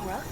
Rook?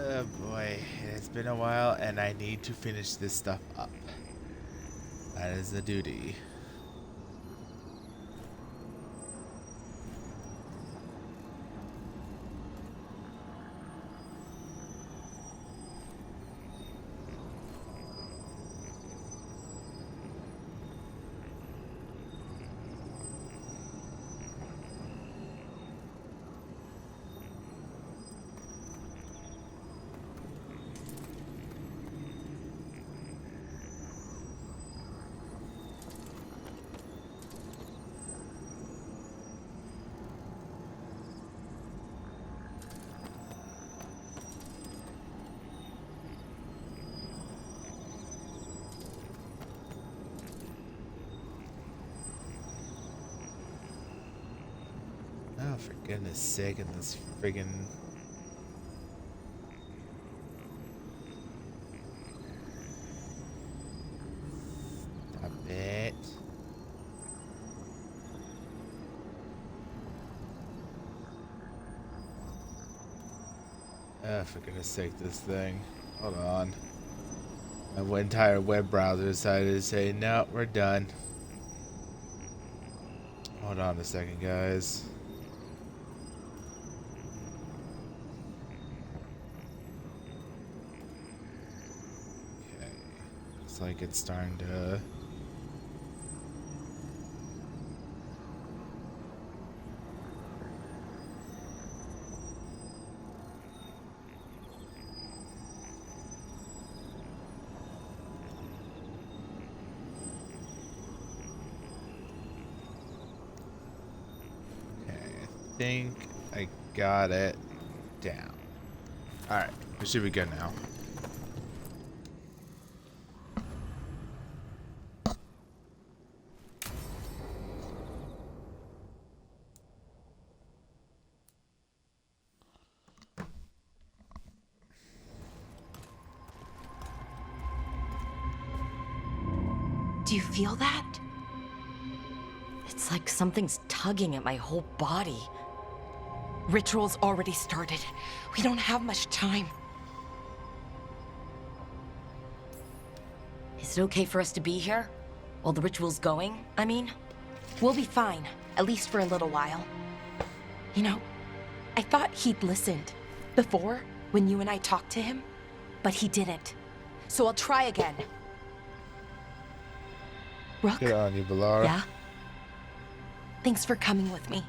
Oh boy, it's been a while and I need to finish this stuff up. That is a duty. Oh, for goodness sake, and this friggin' stop it. Oh, for goodness sake, this thing. Hold on. My entire web browser decided to say, no, we're done. Hold on a second, guys. Okay. Looks like it's starting to... I think I got it down. Alright, we should be good now. Do you feel that? It's like something's tugging at my whole body. Ritual's already started. We don't have much time. Is it okay for us to be here? While the ritual's going, I mean? We'll be fine, at least for a little while. You know, I thought he'd listened before when you and I talked to him, but he didn't. So I'll try again. Rook? Good on you, Veilguard. Yeah? Thanks for coming with me.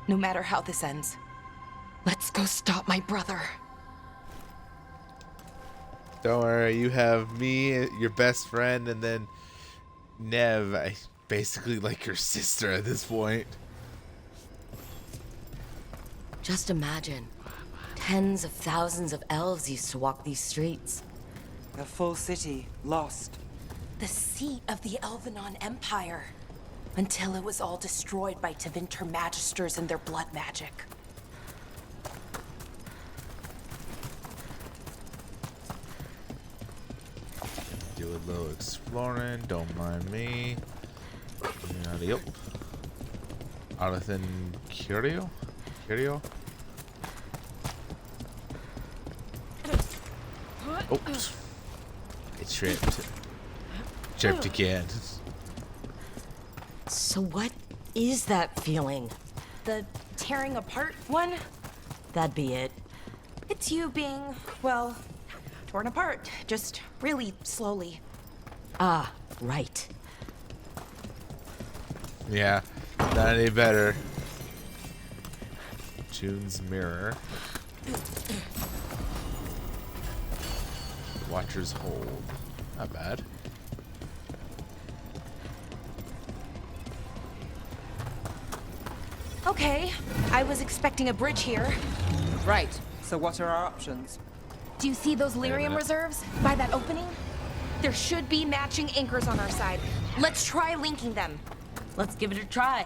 No matter how this ends. Let's go stop my brother. Don't worry, you have me, your best friend, and then Nev, basically like your sister at this point. Just imagine. Tens of thousands of elves used to walk these streets. A full city lost. The seat of the Elvenon Empire. Until it was all destroyed by Tevinter Magisters and their blood magic. Do a little exploring, don't mind me. Yep. Arlathan Curio? Oops. It tripped. Tripped again. So what is that feeling? The tearing apart one? That'd be it. It's you being, well, torn apart. Just really slowly. Ah, right. Yeah, not any better. June's mirror. Watcher's hold. Not bad. Okay, I was expecting a bridge here. Right. So what are our options? Do you see those lyrium minute. reserves by that opening? There should be matching anchors on our side. Let's try linking them. Let's give it a try.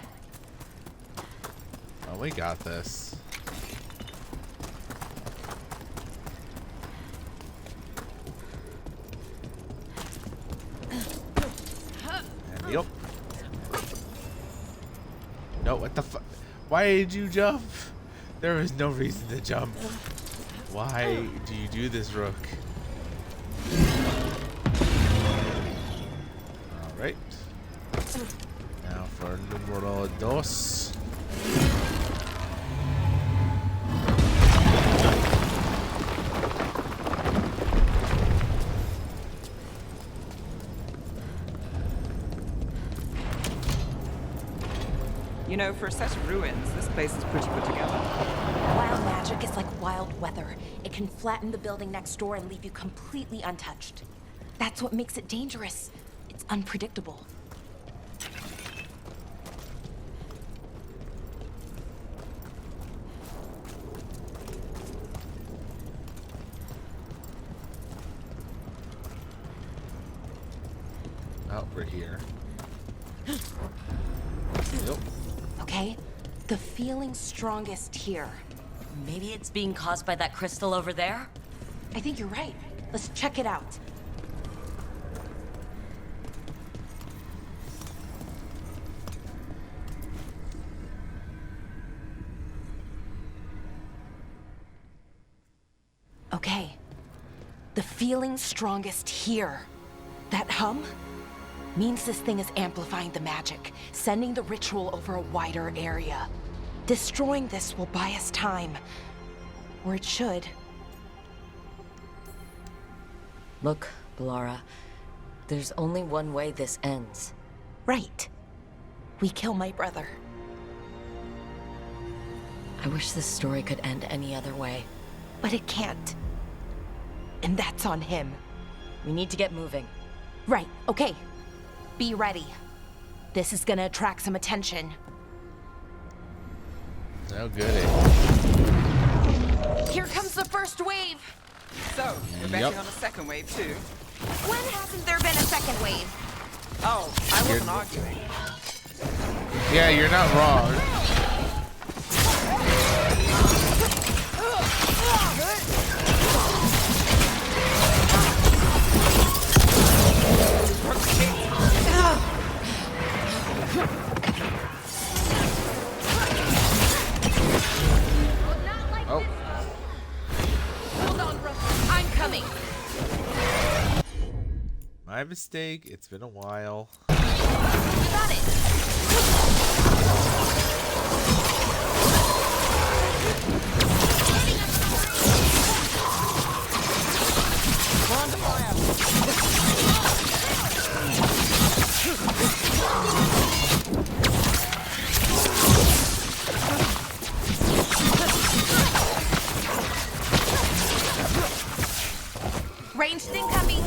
Oh, we got this. And yep. No, what the fuck? Why did you jump? There was no reason to jump. Why do you do this, Rook? Alright. Now for numero dos. You know, for a set of ruins, this place is pretty put together. Wild magic is like wild weather. It can flatten the building next door and leave you completely untouched. That's what makes it dangerous. It's unpredictable. Oh, we're here. Yep. Okay? The feeling's strongest here. Maybe it's being caused by that crystal over there? I think you're right. Let's check it out. Okay. The feeling's strongest here. That hum means this thing is amplifying the magic, sending the ritual over a wider area. Destroying this will buy us time. Or it should. Look, Blara, there's only one way this ends. Right. We kill my brother. I wish this story could end any other way. But it can't. And that's on him. We need to get moving. Right, okay. Be ready. This is gonna attract some attention. No goody. Here comes the first wave! So, we're betting on a second wave too. When hasn't there been a second wave? Oh, I wasn't arguing. Yeah, you're not wrong. Oh. Hold on, Rook. I'm coming. My mistake. It's been a while. Got it. Ranged incoming!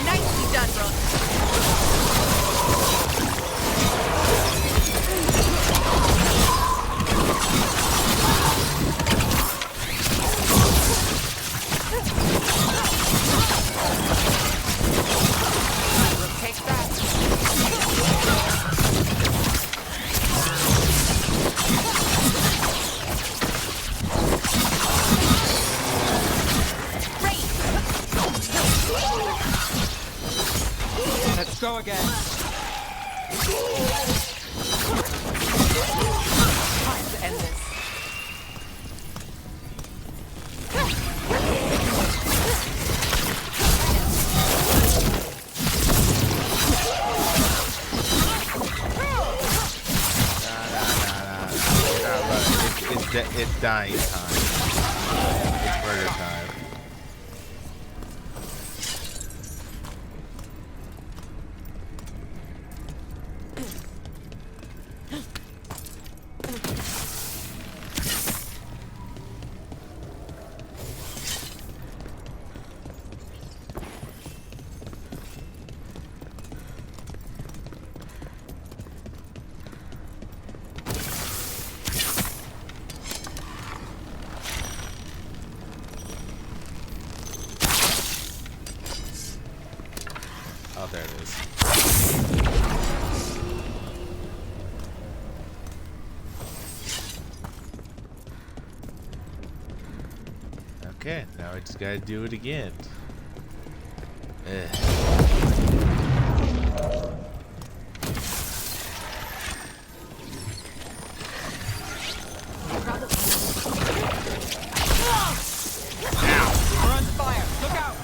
Nicely done, Brooke. Take that. Let's go again. Time to end this. It's dying time. It's murder time. Oh, there it is. Okay, now I just gotta do it again. Ugh. We're under fire. Look out.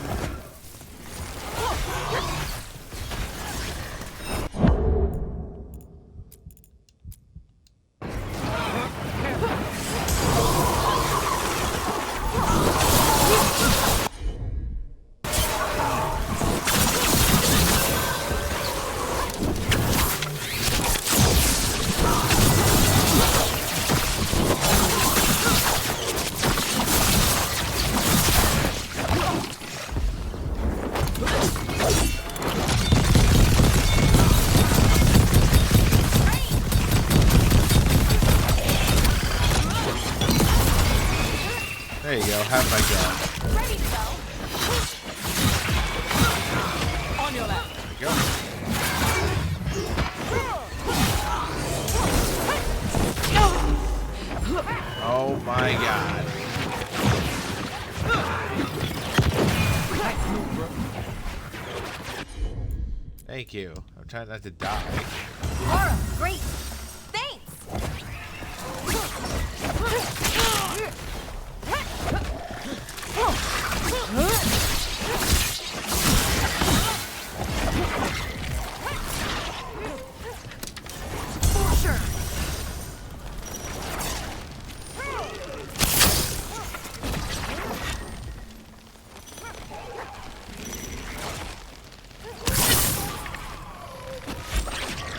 There you go, have my gun. Ready to go. On your left. There we go. Oh my god. Nice move, bro. Thank you. I'm trying not to die. Laura, great. Thanks. For sure.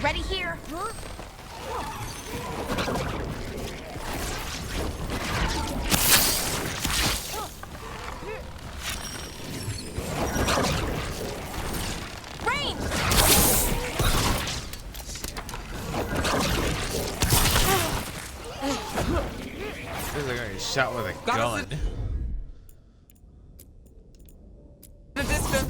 Ready here. Range. Feels like I'm getting shot with a Got gun. us the distance.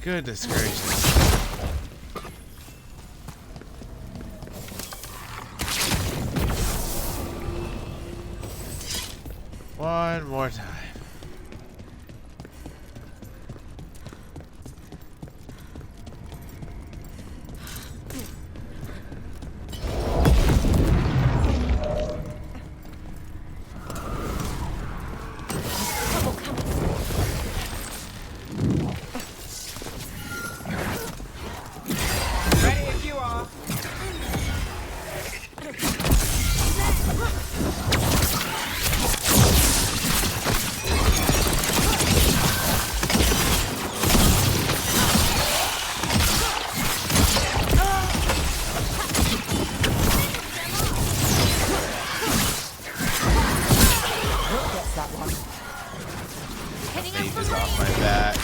Goodness gracious. One more time. Ready if you are. Gets that one. Ape is off my back.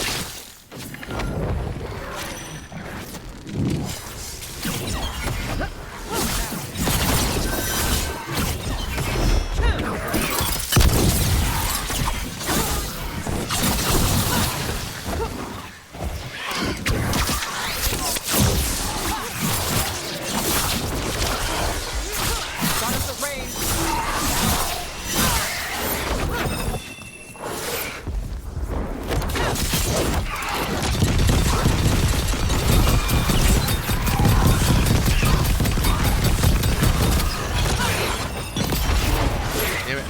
Got us a range. Damn it.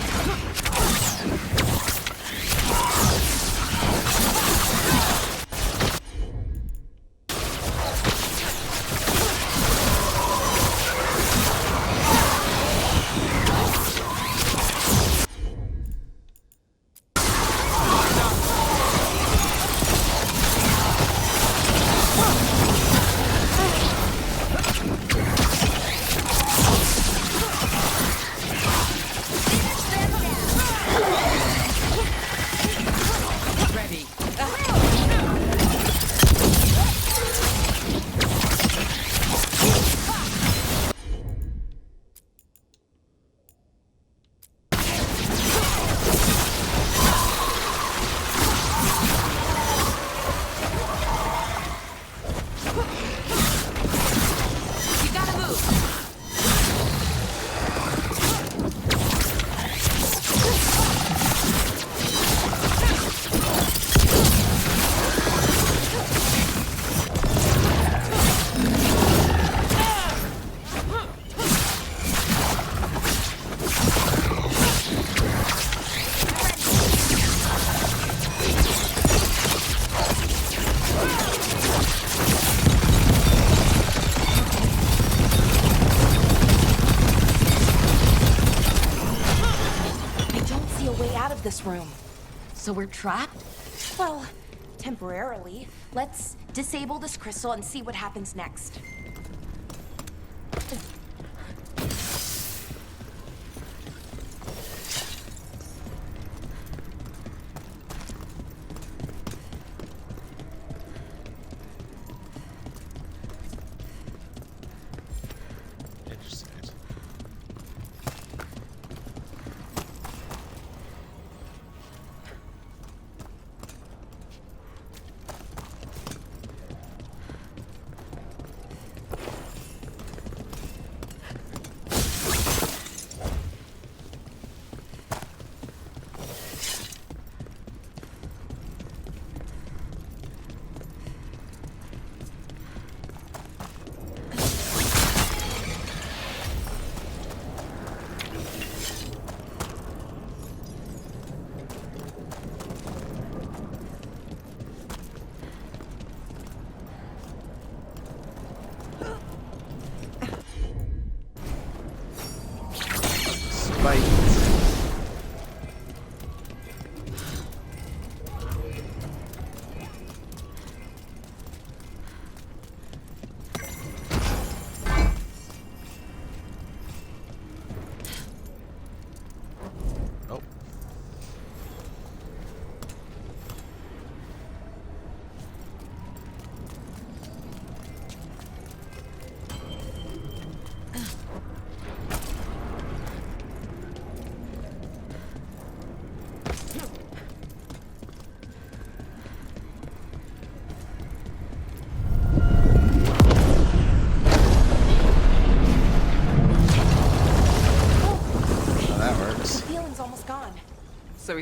Ready. You gotta move. I don't see a way out of this room. So we're trapped? Well, temporarily. Let's disable this crystal and see what happens next. Interesting.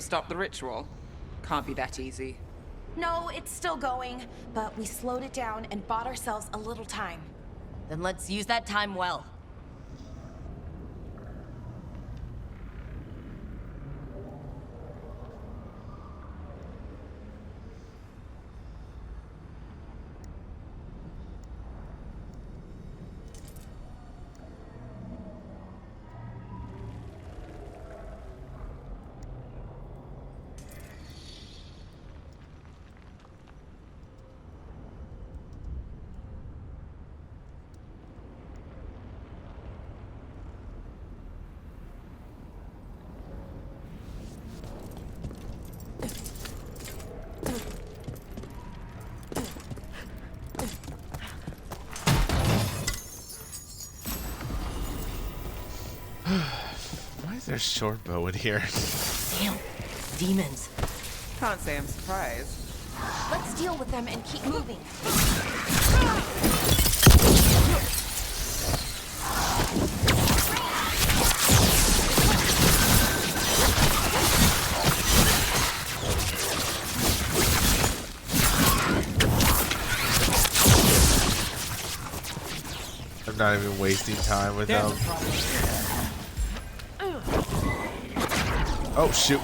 we stop the ritual? Can't be that easy. No, it's still going, but we slowed it down and bought ourselves a little time. Then let's use that time well. Why is there a short bow in here? Damn, demons. Can't say I'm surprised. Let's deal with them and keep moving. I'm not even wasting time with them. Oh shoot.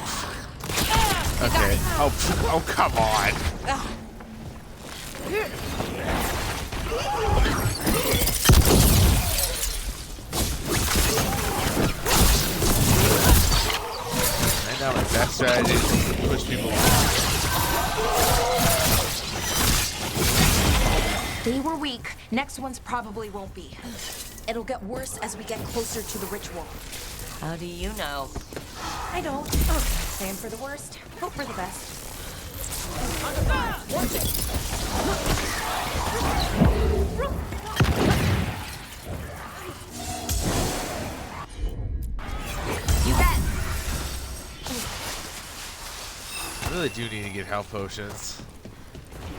Okay. Oh come on. Right now my best strategy is to push people off. They were weak. Next ones probably won't be. It'll get worse as we get closer to the ritual. How do you know? I don't. Plan for the worst, hope for the best. You bet. I really do need to get health potions.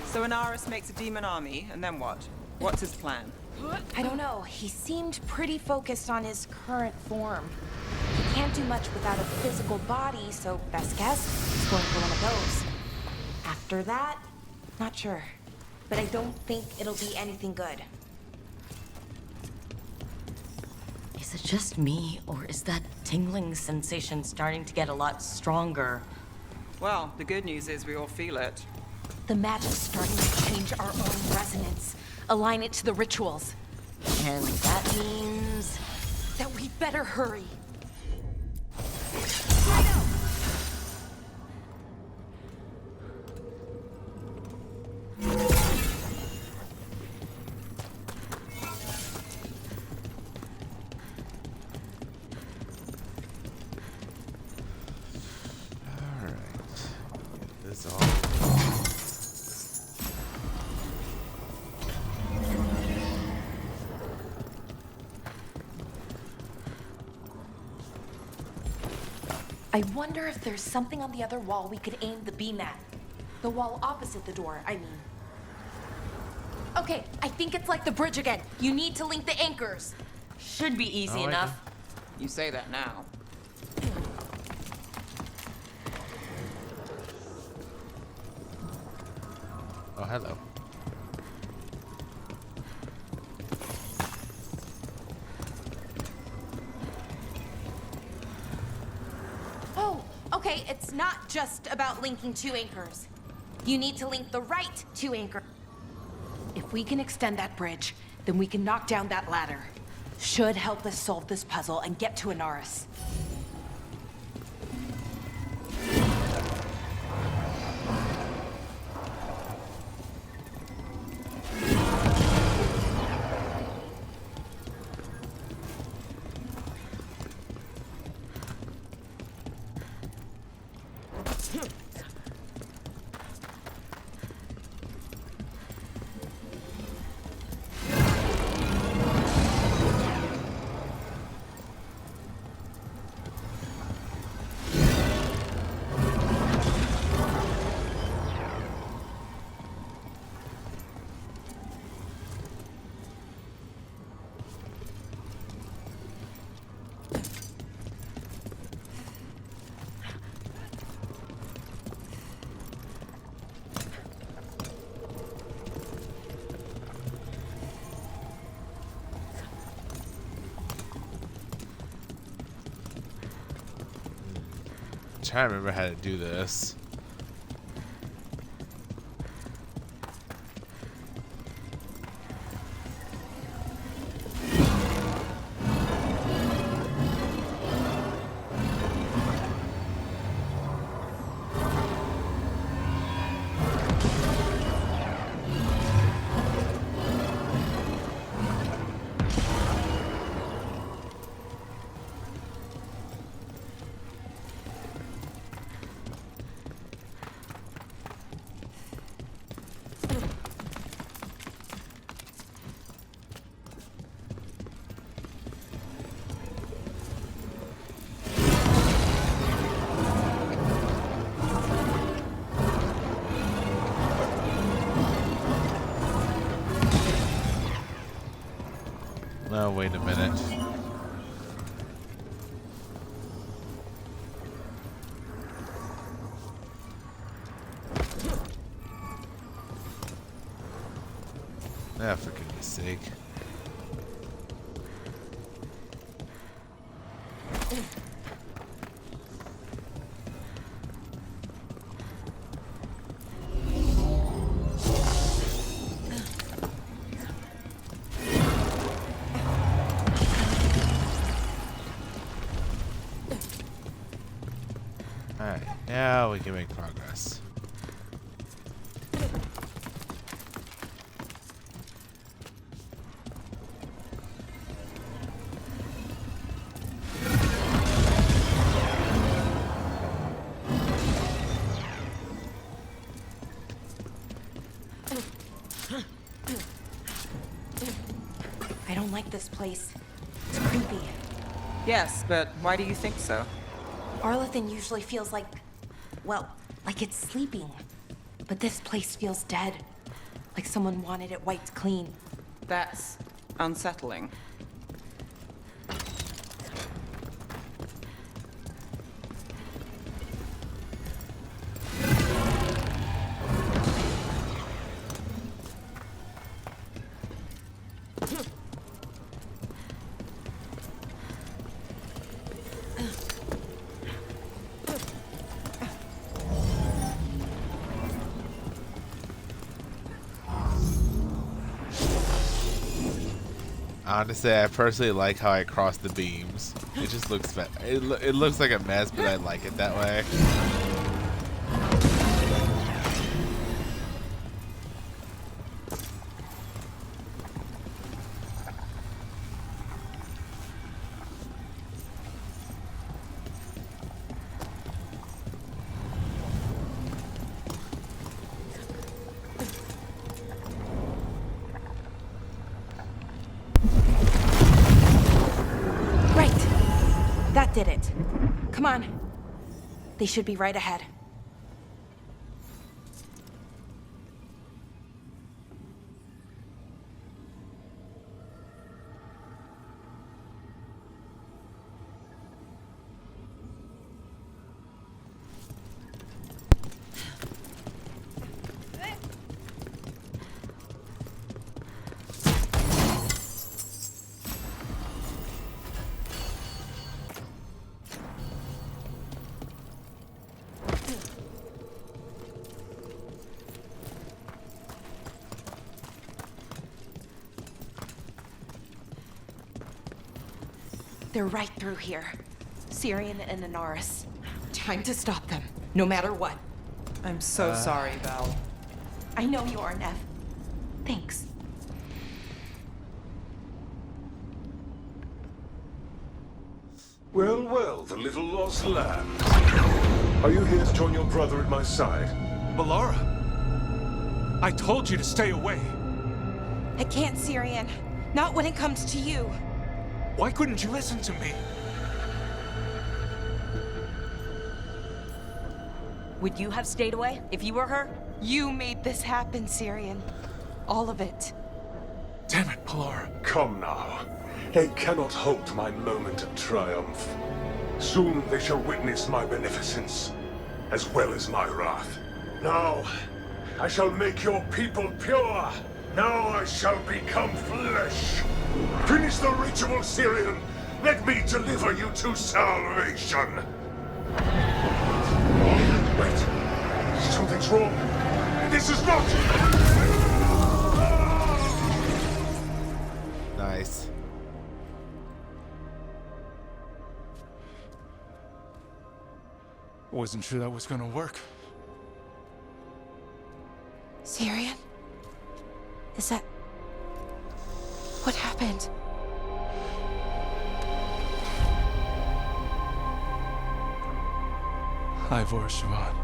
So Inaris makes a demon army, and then what? What's his plan? I don't know. He seemed pretty focused on his current form. He can't do much without a physical body, so best guess, he's going for one of those. After that, not sure. But I don't think it'll be anything good. Is it just me, or is that tingling sensation starting to get a lot stronger? Well, the good news is we all feel it. The magic's starting to change our own resonance. Align it to the rituals. And that means... That we'd better hurry. I wonder if there's something on the other wall we could aim the beam at. The wall opposite the door, I mean. Okay, I think it's like the bridge again. You need to link the anchors. Should be easy Oh, enough. You say that now. Oh, hello. Oh, okay, it's not just about linking two anchors. You need to link the right two anchors. If we can extend that bridge, then we can knock down that ladder. Should help us solve this puzzle and get to Inaris. trying to remember how to do this. Oh, wait a minute. Ah, for goodness sake. Alright, now we can make progress. I don't like this place. It's creepy. Yes, but why do you think so? Arlathan usually feels like, well, like it's sleeping. But this place feels dead. Like someone wanted it wiped clean. That's unsettling. Honestly, I personally like how I cross the beams. It just looks it looks like a mess, but I like it that way. That did it. Come on. They should be right ahead. They're right through here. Syrian and Anaris. Time to stop them, no matter what. I'm so sorry, Val. I know you are, Nev. Thanks. Well, well, the little lost lamb. Are you here to join your brother at my side? Melara! I told you to stay away! I can't, Syrian. Not when it comes to you. Why couldn't you listen to me? Would you have stayed away if you were her? You made this happen, Syrian. All of it. Damn it, Melara. Come now. They cannot halt my moment of triumph. Soon they shall witness my beneficence, as well as my wrath. Now, I shall make your people pure. Now I shall become flesh. Finish the ritual, Syrian. Let me deliver you to salvation. Wait. Something's wrong. This is not... Nice. Wasn't sure that was gonna work. Syrian? Is that... What happened? Ivor Siobhan.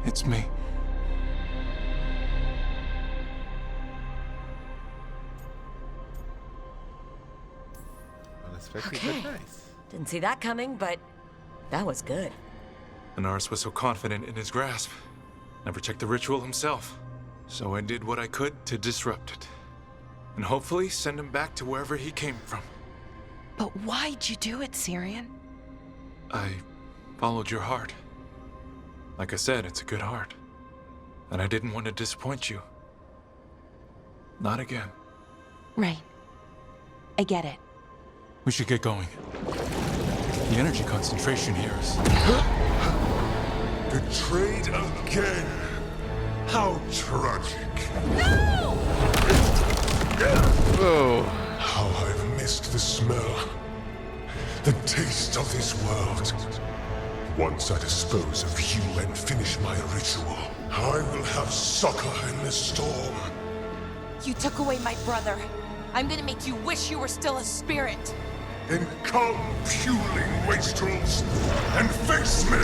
It's me. Unexpected, Okay. but nice. Didn't see that coming, but that was good. Anaris was so confident in his grasp. Never checked the ritual himself. So I did what I could to disrupt it. And hopefully send him back to wherever he came from. But why'd you do it, Syrian? I followed your heart. Like I said, it's a good heart. And I didn't want to disappoint you. Not again. Right. I get it. We should get going. The energy concentration here is... Betrayed again. How tragic. Whoa. How I've missed the smell. The taste of this world. Once I dispose of you and finish my ritual, I will have succor in the storm. You took away my brother. I'm gonna make you wish you were still a spirit. Then come, puling wastrels, and face me!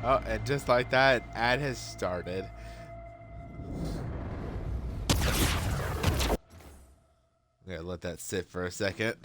Oh, and just like that, ad has started. I'm gonna let that sit for a second.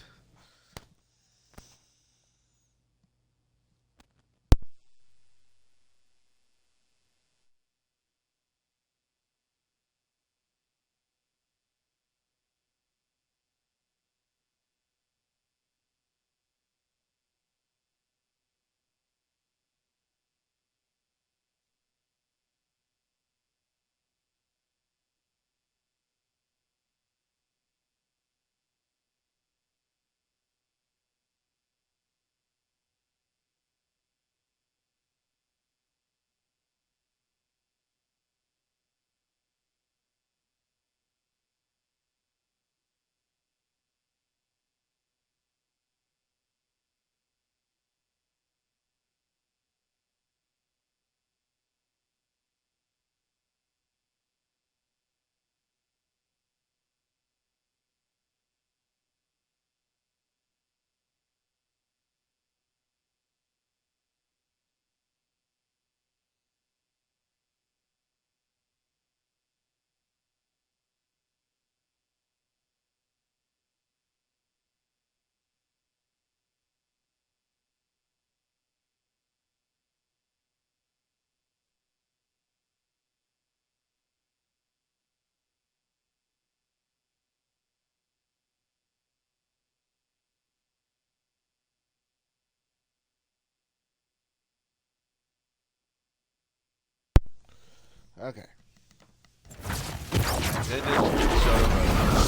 Okay.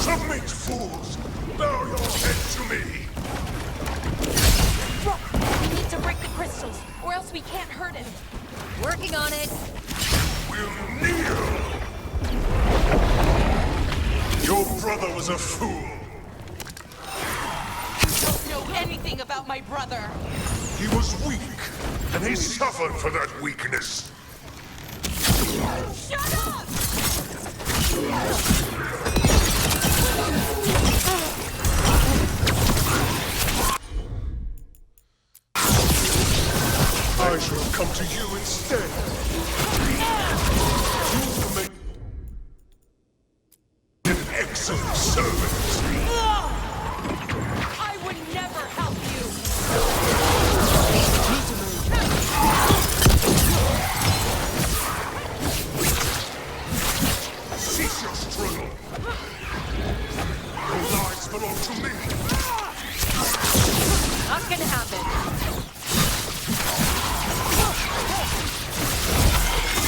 Submit, fools! Bow your head to me! We need to break the crystals, or else we can't hurt him. Working on it. Will kneel! Your brother was a fool. You don't know anything about my brother. He was weak, and he suffered for that weakness. Shut up! I shall come to you instead. You will make an excellent servant. I would never help you. Cease your struggle. Your lives belong to me. Not gonna happen.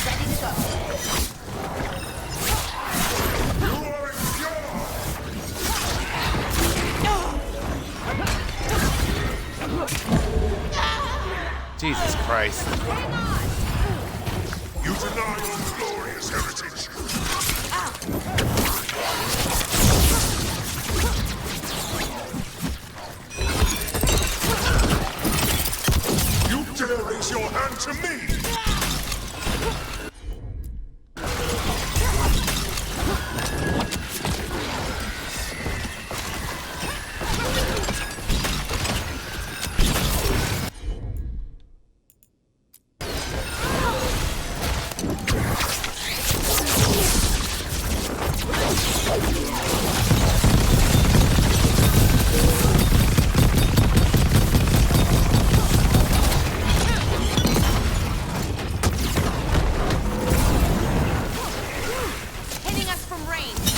Setting Christ. You deny your glorious heritage. You dare raise your hand to me? Hitting us from range.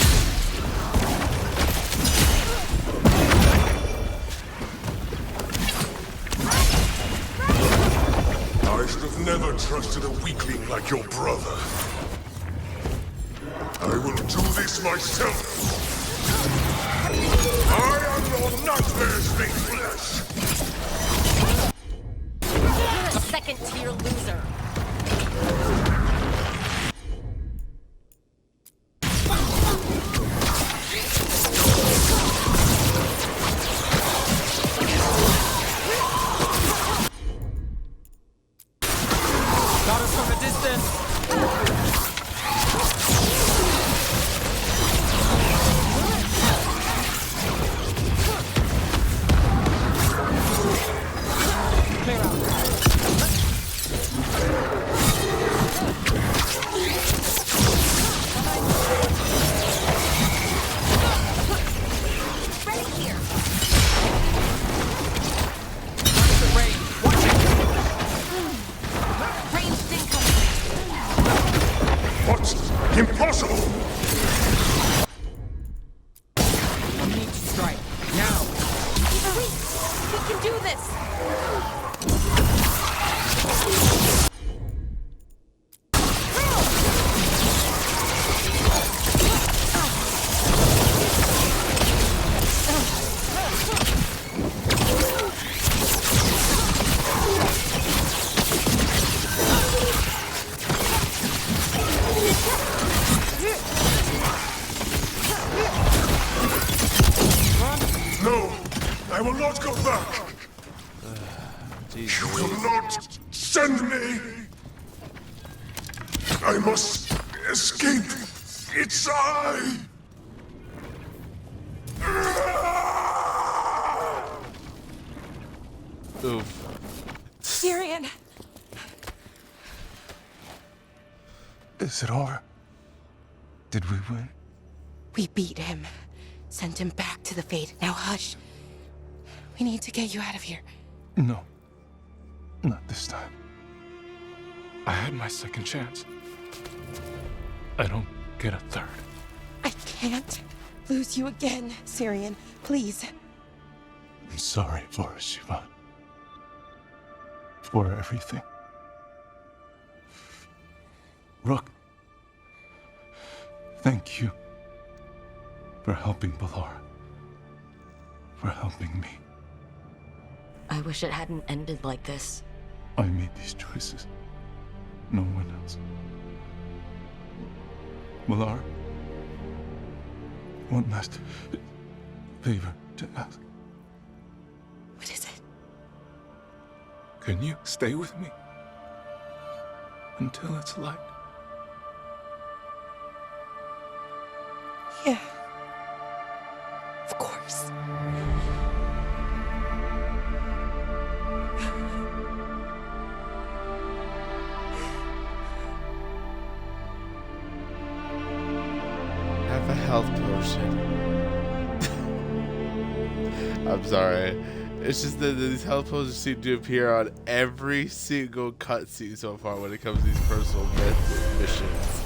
I should have never trusted a weakling like your brother. I will do this myself. I am your nightmares made flesh. You're a second-tier loser. Got us from a distance. Clear out. Ready here. The rain. Watch it. Ranged incoming. What? Impossible! We need to strike. Now. We can do this. No, I will not go back. Jesus. You will not send me. I must escape. It's I. Oof. Syrian. Is it over? Did we win? We beat him. Sent him back to the Fate. Now hush. We need to get you out of here. No. Not this time. I had my second chance. I don't get a third. I can't lose you again, Syrian. Please. I'm sorry for Sivan. For everything. Rook. Thank you. For helping Balara. For helping me. I wish it hadn't ended like this. I made these choices. No one else. Balara. One last favor to ask. What is it? Can you stay with me? Until it's light. Yeah. Of course. Have a health potion. I'm sorry. It's just that these health potions seem to appear on every single cutscene so far when it comes to these personal missions.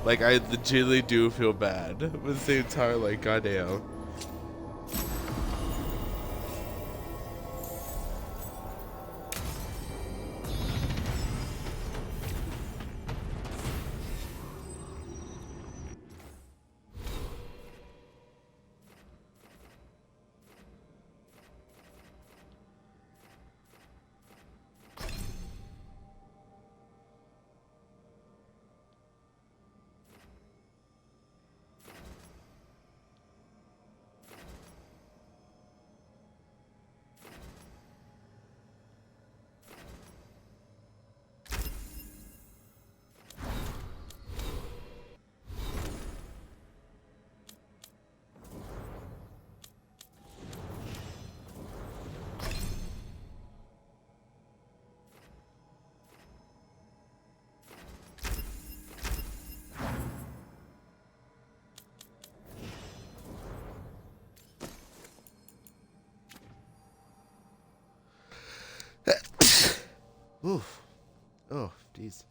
Like, I legitimately do feel bad. But at the same time, like, goddamn. Oof. Oh, jeez.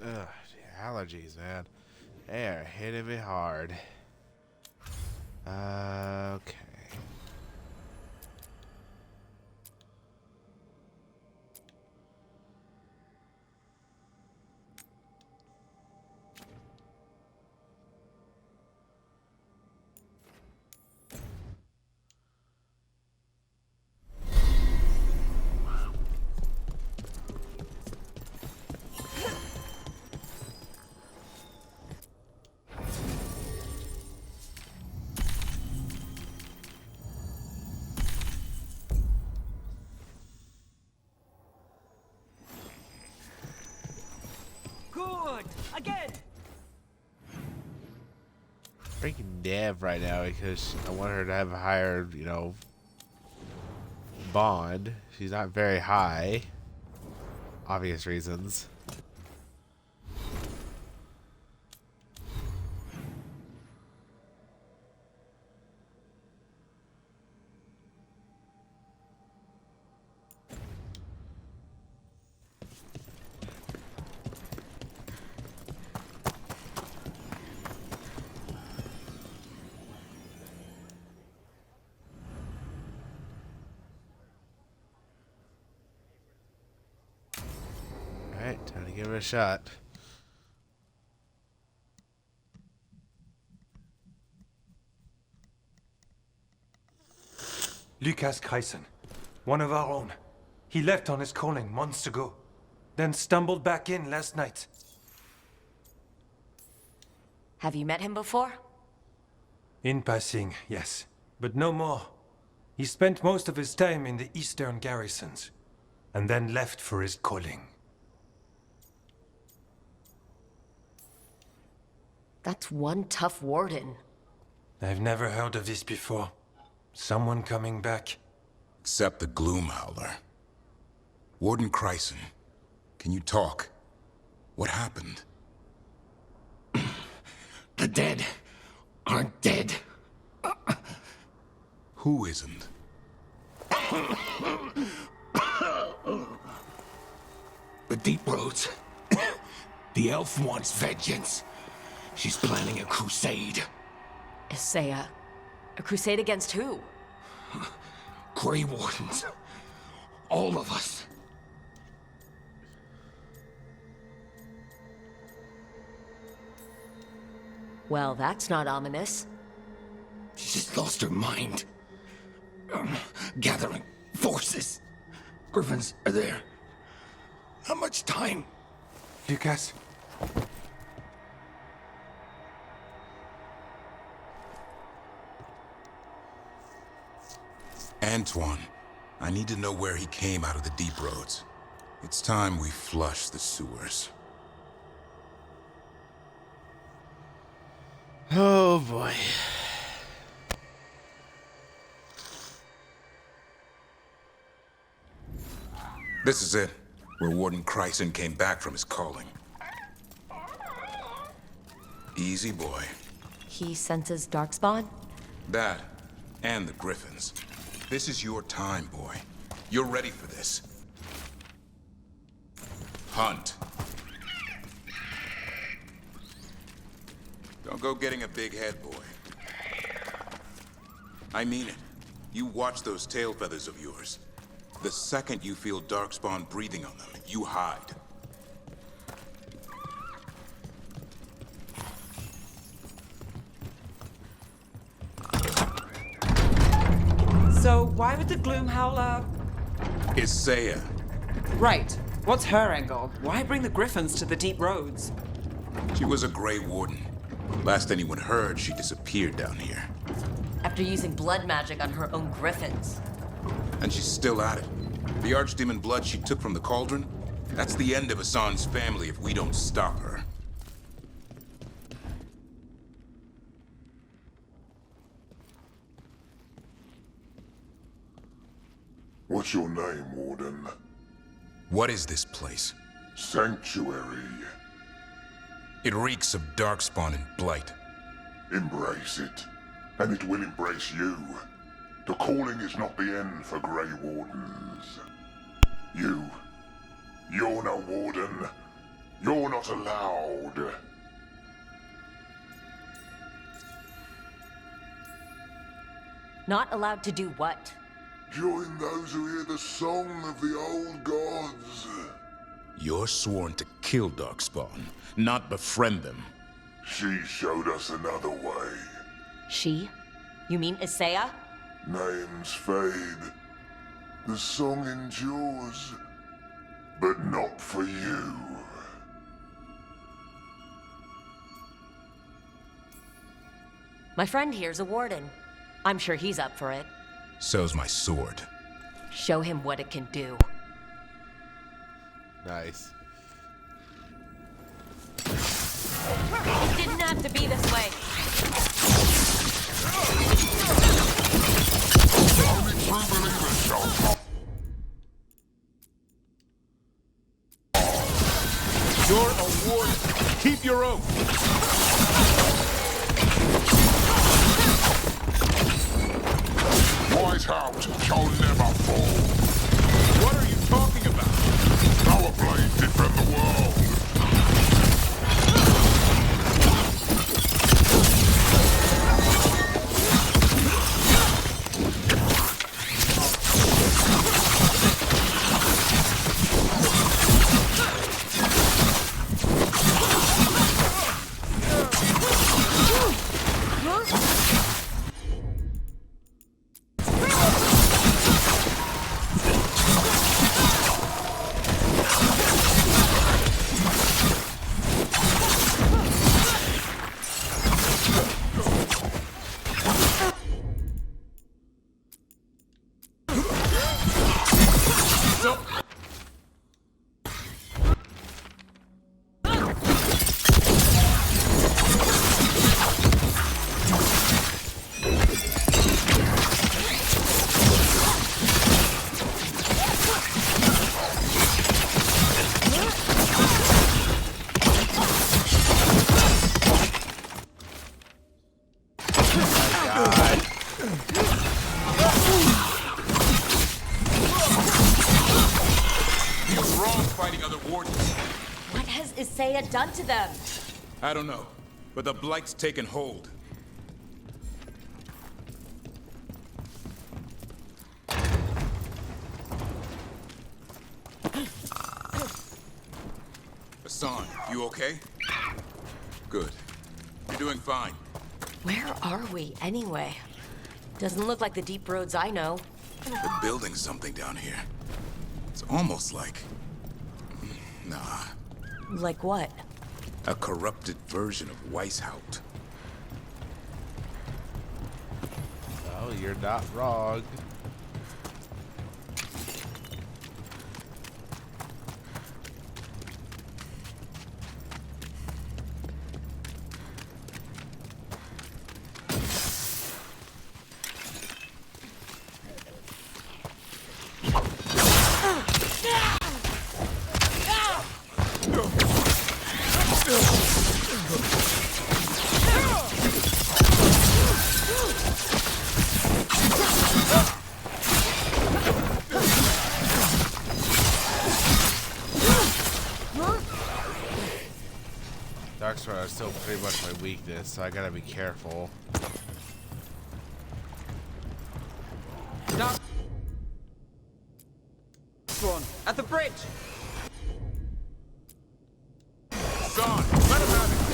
Ugh, the allergies, man. They are hitting me hard. Okay. Good! Again! Freaking Dev right now because I want her to have a higher, you know, bond. She's not very high. Obvious reasons. Alright, time to give her a shot. Lucas Kreisen, one of our own. He left on his calling months ago, then stumbled back in last night. Have you met him before? In passing, yes, but no more. He spent most of his time in the eastern garrisons, and then left for his calling. That's one tough warden. I've never heard of this before. Someone coming back. Except the Gloom Howler. Warden Kreisen, can you talk? What happened? The dead aren't dead. Who isn't? The Deep Roads. The elf wants vengeance. She's planning a crusade. Isaiah. A crusade against who? Grey Wardens. All of us. Well, that's not ominous. She just lost her mind. Gathering forces. Griffins are there. How much time? Lucas? Antoine, I need to know where he came out of the Deep Roads. It's time we flush the sewers. Oh boy. This is it, where Warden Kreisen came back from his calling. Easy, boy. He senses Darkspawn? That, and the Griffins. This is your time, boy. You're ready for this. Hunt. Don't go getting a big head, boy. I mean it. You watch those tail feathers of yours. The second you feel Darkspawn breathing on them, you hide. So why would the Gloom Howler... Isaiah. Right. What's her angle? Why bring the Griffins to the deep roads? She was a Grey Warden. Last anyone heard, she disappeared down here. After using blood magic on her own griffins. And she's still at it. The Archdemon blood she took from the cauldron? That's the end of Hassan's family if we don't stop her. What's your name, Warden? What is this place? Sanctuary. It reeks of Darkspawn and Blight. Embrace it, and it will embrace you. The calling is not the end for Grey Wardens. You're no Warden. You're not allowed. Not allowed to do what? Join those who hear the song of the old gods. You're sworn to kill Darkspawn, not befriend them. She showed us another way. She? You mean Isaiah? Names fade. The song endures. But not for you. My friend here's a warden. I'm sure he's up for it. So's my sword. Show him what it can do. Nice. It didn't have to be this way. Only true believers shall come. You're a warden. Keep your oath. Whiteout shall never fall. What are you talking about? Our blade defend the world. What has Isaiah done to them? I don't know, but the Blight's taken hold. Hassan, you okay? Good. You're doing fine. Where are we, anyway? Doesn't look like the deep roads I know. They're building something down here. It's almost like... Nah. Like what? A corrupted version of Weishaupt. Oh, you're not wrong. Darkspawn is still pretty much my weakness, so I gotta be careful. Dark Spawn, at the bridge! Son, let him have it!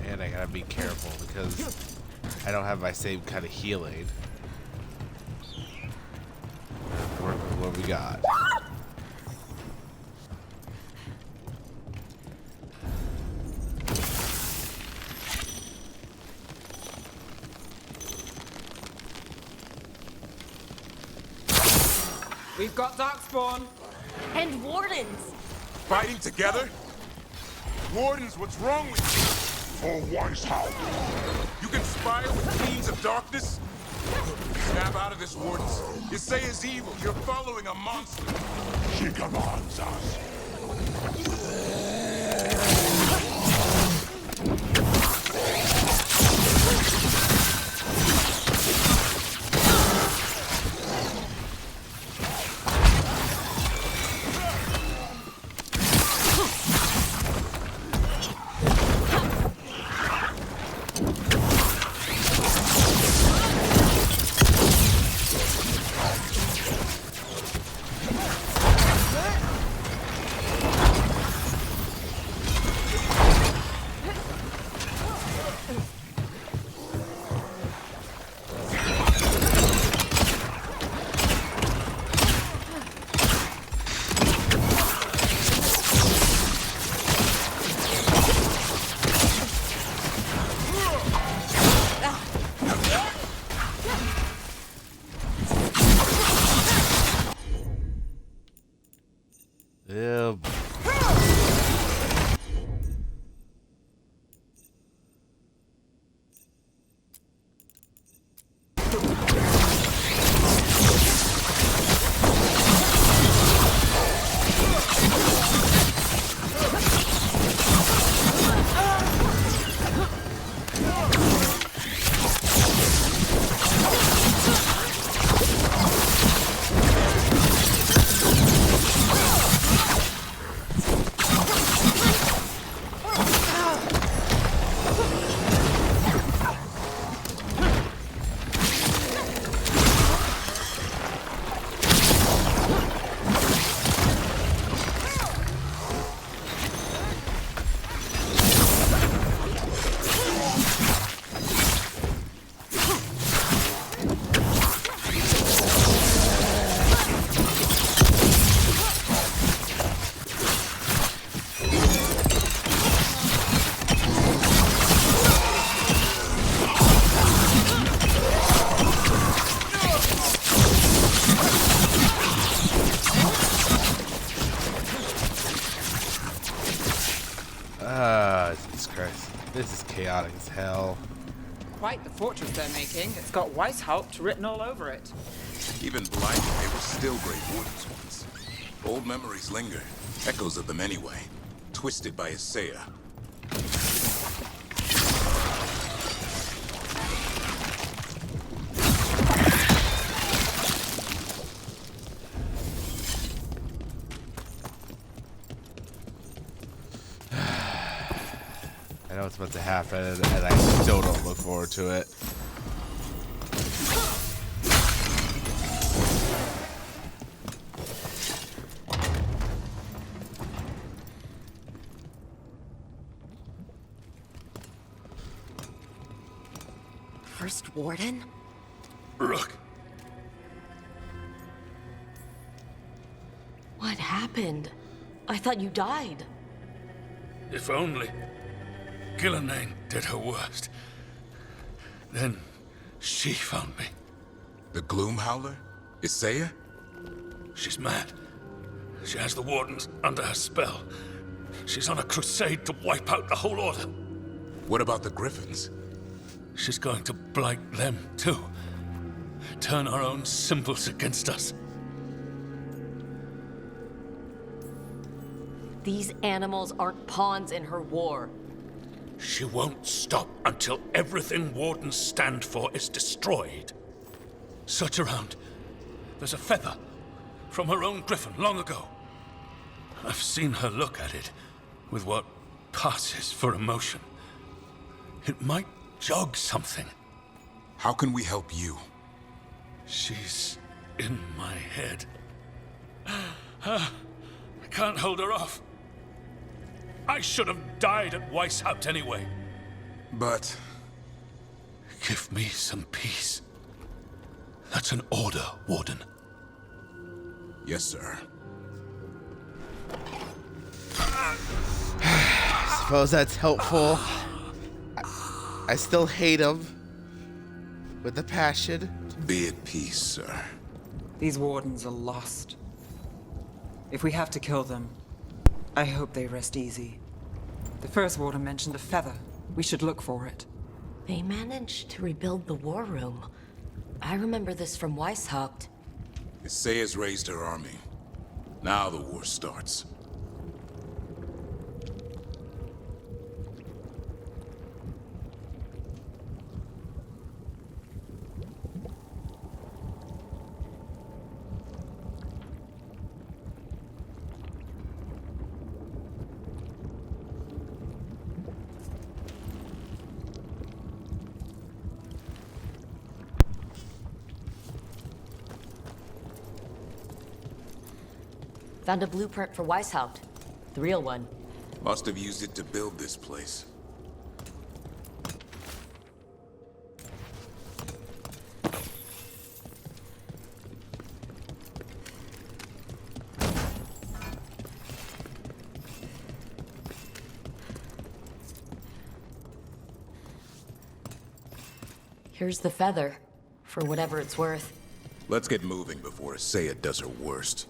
And I gotta be careful because I don't have my same kind of healing. Work with what we got. We've got Darkspawn! And wardens! Fighting together? Wardens, what's wrong with you? For Weishaupt. You conspire with fiends of darkness? Snap out of this, Wardens. You say is evil. You're following a monster. She commands us. Yeah. Jesus Christ. This is chaotic as hell. Quite the fortress they're making. It's got Weishaupt written all over it. Even blinded, they were still great wardens once. Old memories linger. Echoes of them anyway. Twisted by Isaiah. I know it's about to happen, and I still don't look forward to it. First Warden? Look, What happened? I thought you died. if only Gillenane did her worst. Then she found me. The Gloom Howler? Isaiah? She's mad. She has the Wardens under her spell. She's on a crusade to wipe out the whole Order. What about the Griffins? She's going to blight them, too. Turn our own symbols against us. These animals aren't pawns in her war. She won't stop until everything Wardens stand for is destroyed. Search around. There's a feather from her own griffin long ago. I've seen her look at it with what passes for emotion. It might jog something. How can we help you? She's in my head. I can't hold her off. I should have died at Weishaupt anyway. But... Give me some peace. That's an order, Warden. Yes, sir. Suppose that's helpful. I still hate him. With a passion. Be at peace, sir. These Wardens are lost. If we have to kill them, I hope they rest easy. The first Warden mentioned a feather. We should look for it. They managed to rebuild the war room. I remember this from Weishaupt. Isaya's raised her army. Now the war starts. Found a blueprint for Weishaupt. The real one. Must have used it to build this place. Here's the feather, for whatever it's worth. Let's get moving before Isaiah does her worst.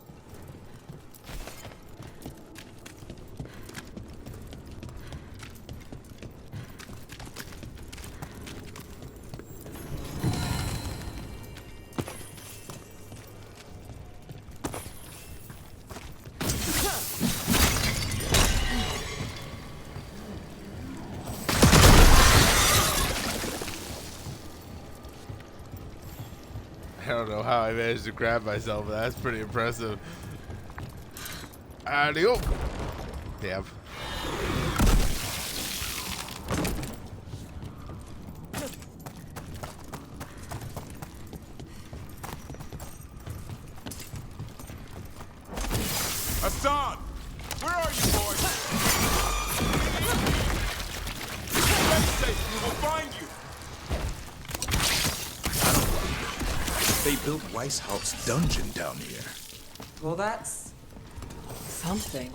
I don't know how I managed to grab myself, but that's pretty impressive. Adio. Damn. Hassan! Where are you, boy? Stay safe. We'll find you. They built Weishaupt's dungeon down here. Well, that's... something.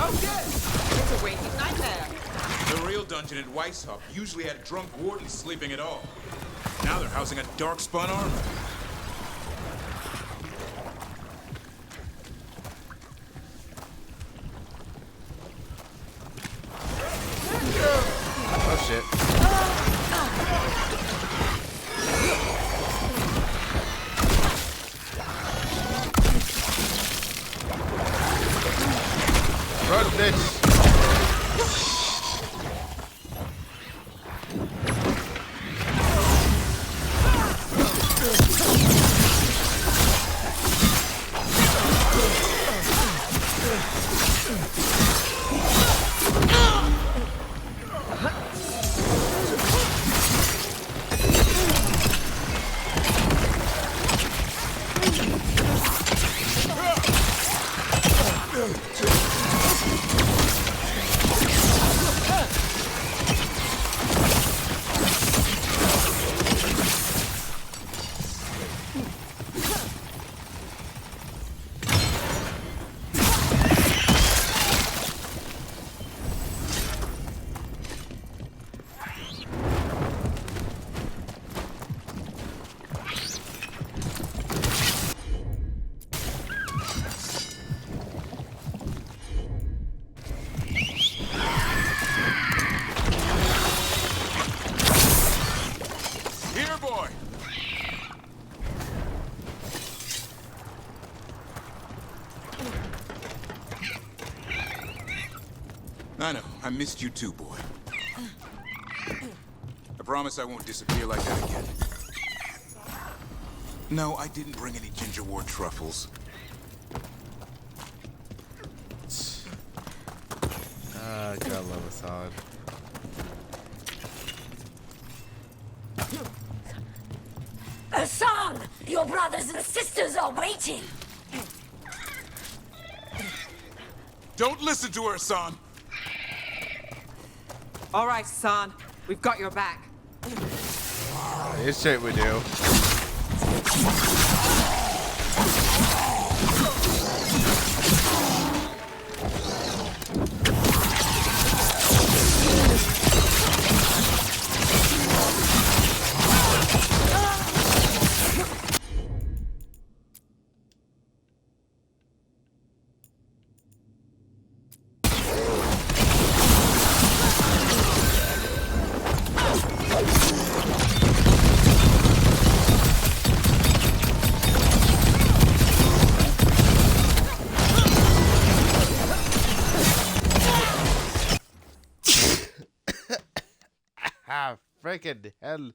It's a waking nightmare. The real dungeon at Weishaupt usually had drunk wardens sleeping at all. Now they're housing a dark-spun armor. Oh shit. Run, bitch. I know. I missed you too, boy. I promise I won't disappear like that again. No, I didn't bring any ginger wort truffles. Gotta love Assad. Hassan! Your brothers and sisters are waiting! Don't listen to her, son! All right, son. We've got your back. It's shit we do. Ah, freaking hell.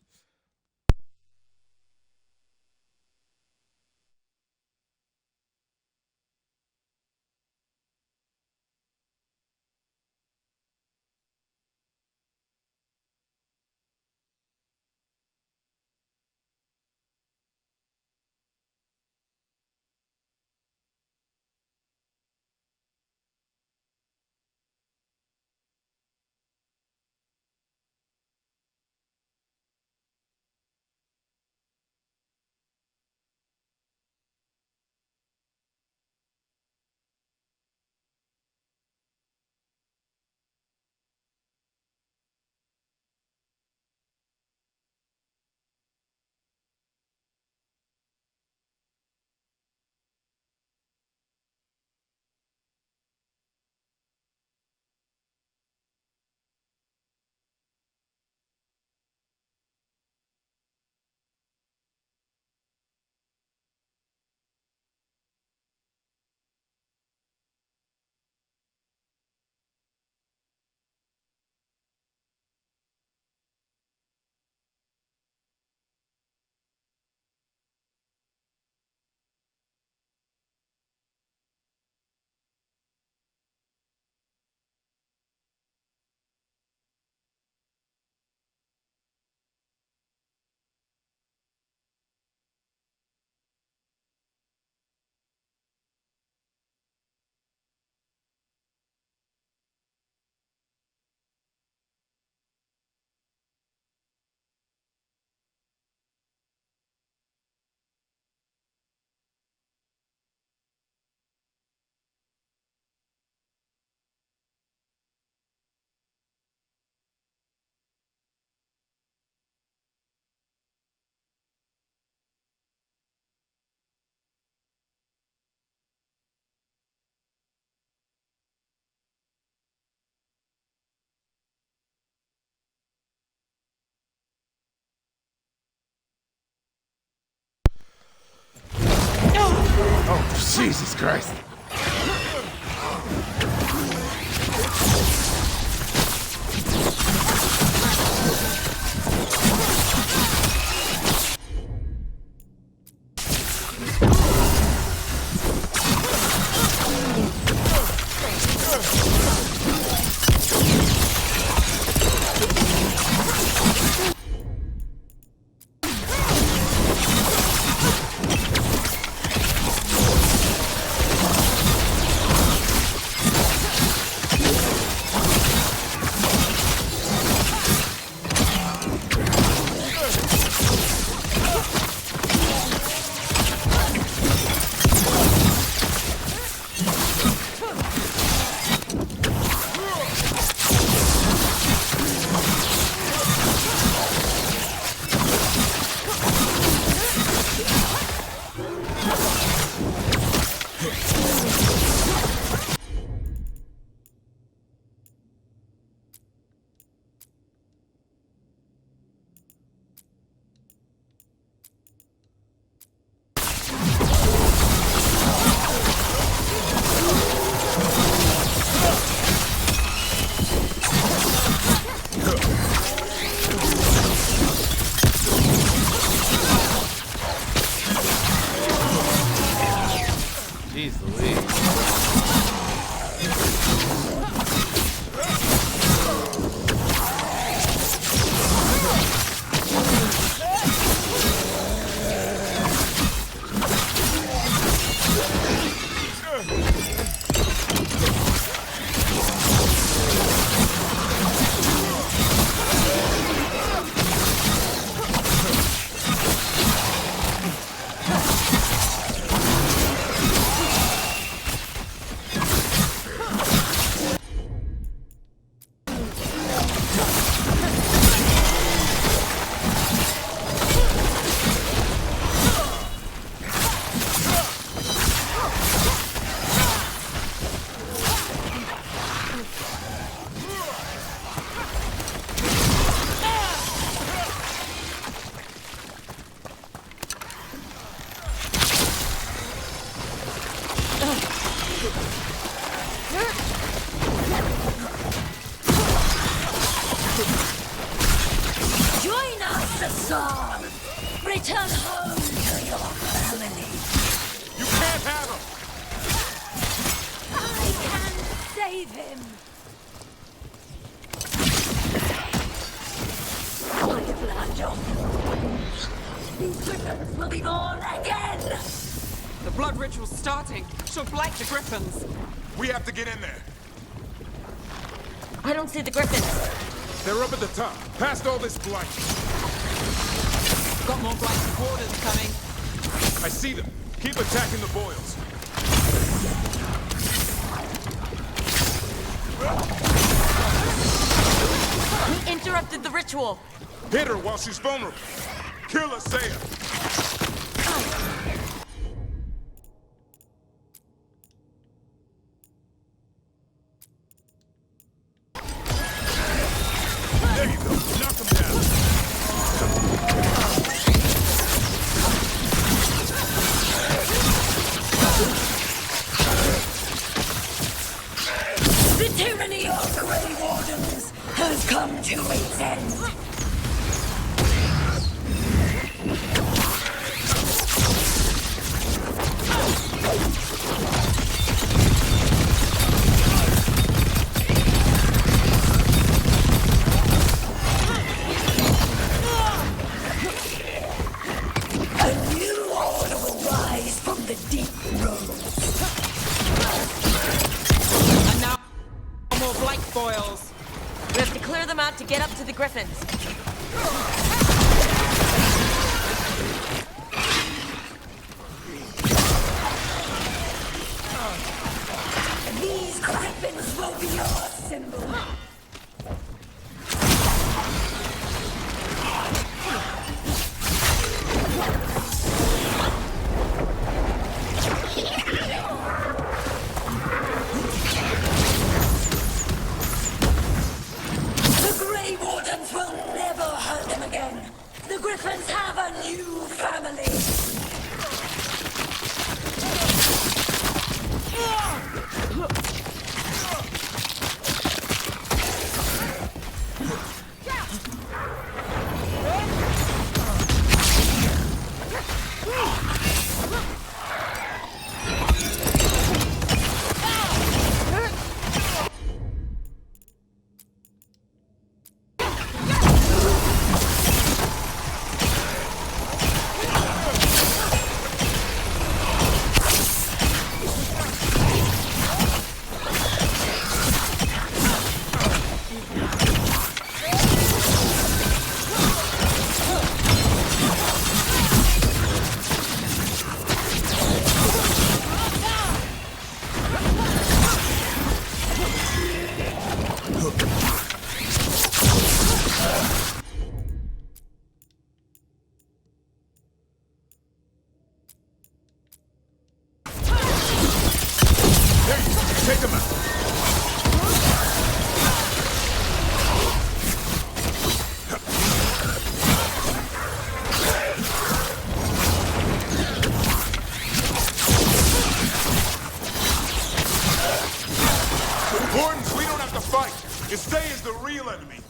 Oh, Jesus Christ. Son, return home to your family. You can't have him! I can save him. My blood, John. These griffins will be born again. The blood ritual's starting. She'll blight the griffins. We have to get in there. I don't see the griffins. They're up at the top, past all this blight. Got more blighted wardens coming. I see them. Keep attacking the boils. He interrupted the ritual. Hit her while she's vulnerable. Kill Asaya. There you go. Knock him down. The tyranny of Grey Wardens has come to its end. A new order will rise from the deep roads. And now, more blight boils. We have to clear them out to get up to the griffins. These griffins will be your symbol. The Grey Wardens will never hurt them again. The Griffins have a new family. Take him out. Wardens, we don't have to fight. Istay is the real enemy.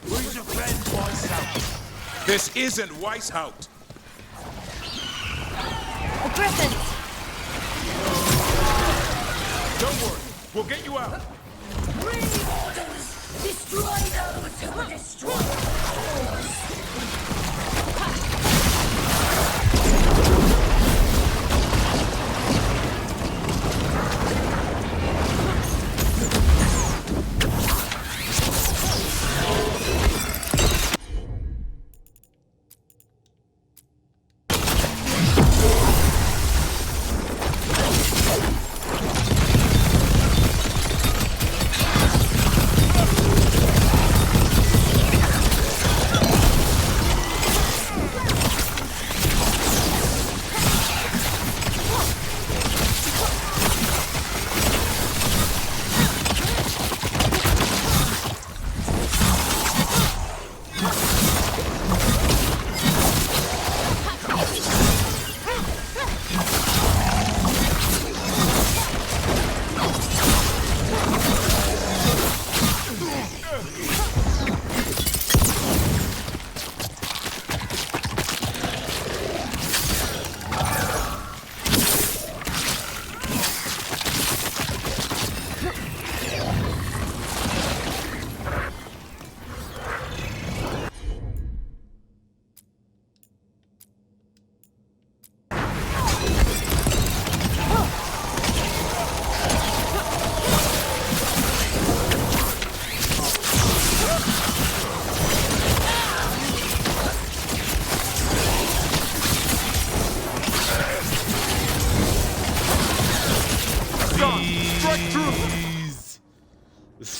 Who's your friend, Weishaupt? This isn't Weishaupt. The griffins! Don't worry, we'll get you out. Grey Wardens, destroy those who will destroy ours.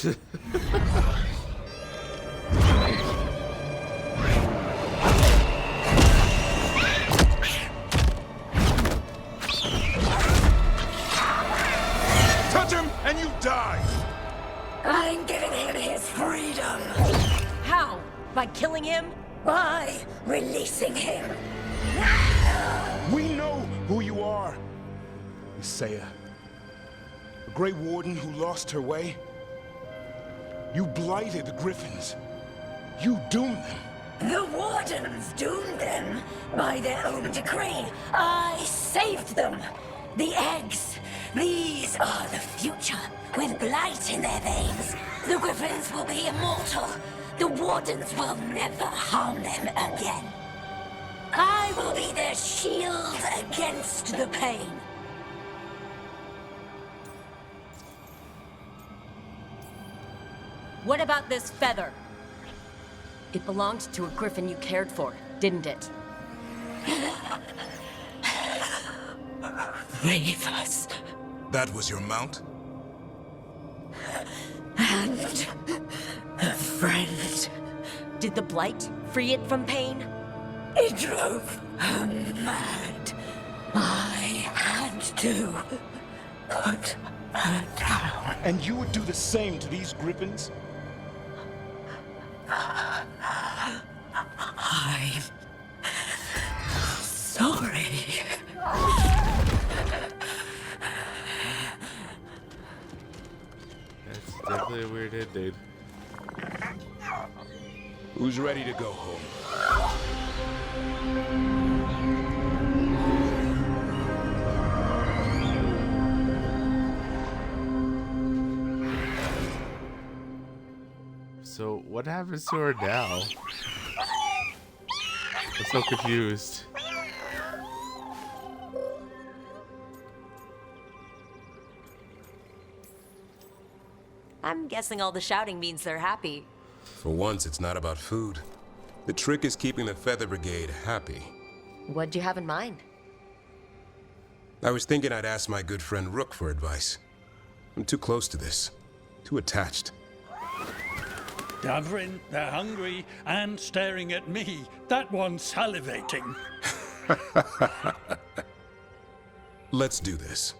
Touch him and you die! I'm giving him his freedom How? By killing him? by releasing him. We know who you are. Messiah. A Grey Warden who lost her way. You blighted the Griffins. You doomed them. The Wardens doomed them by their own decree. I saved them. The eggs. These are the future. With blight in their veins, the Griffins will be immortal. The Wardens will never harm them again. I will be their shield against the pain. What about this feather? It belonged to a griffin you cared for, didn't it? Reavers. That was your mount? And a friend. Did the blight free it from pain? It drove her mad. I had to put her down. And you would do the same to these Griffins? I'm sorry. That's definitely a weird ending. Who's ready to go home? So what happens to her now? I'm so confused. I'm guessing all the shouting means they're happy. For once, it's not about food. The trick is keeping the Feather Brigade happy. What'd you have in mind? I was thinking I'd ask my good friend Rook for advice. I'm too close to this. Too attached. Davrin, they're hungry and staring at me. That one's salivating. Let's do this.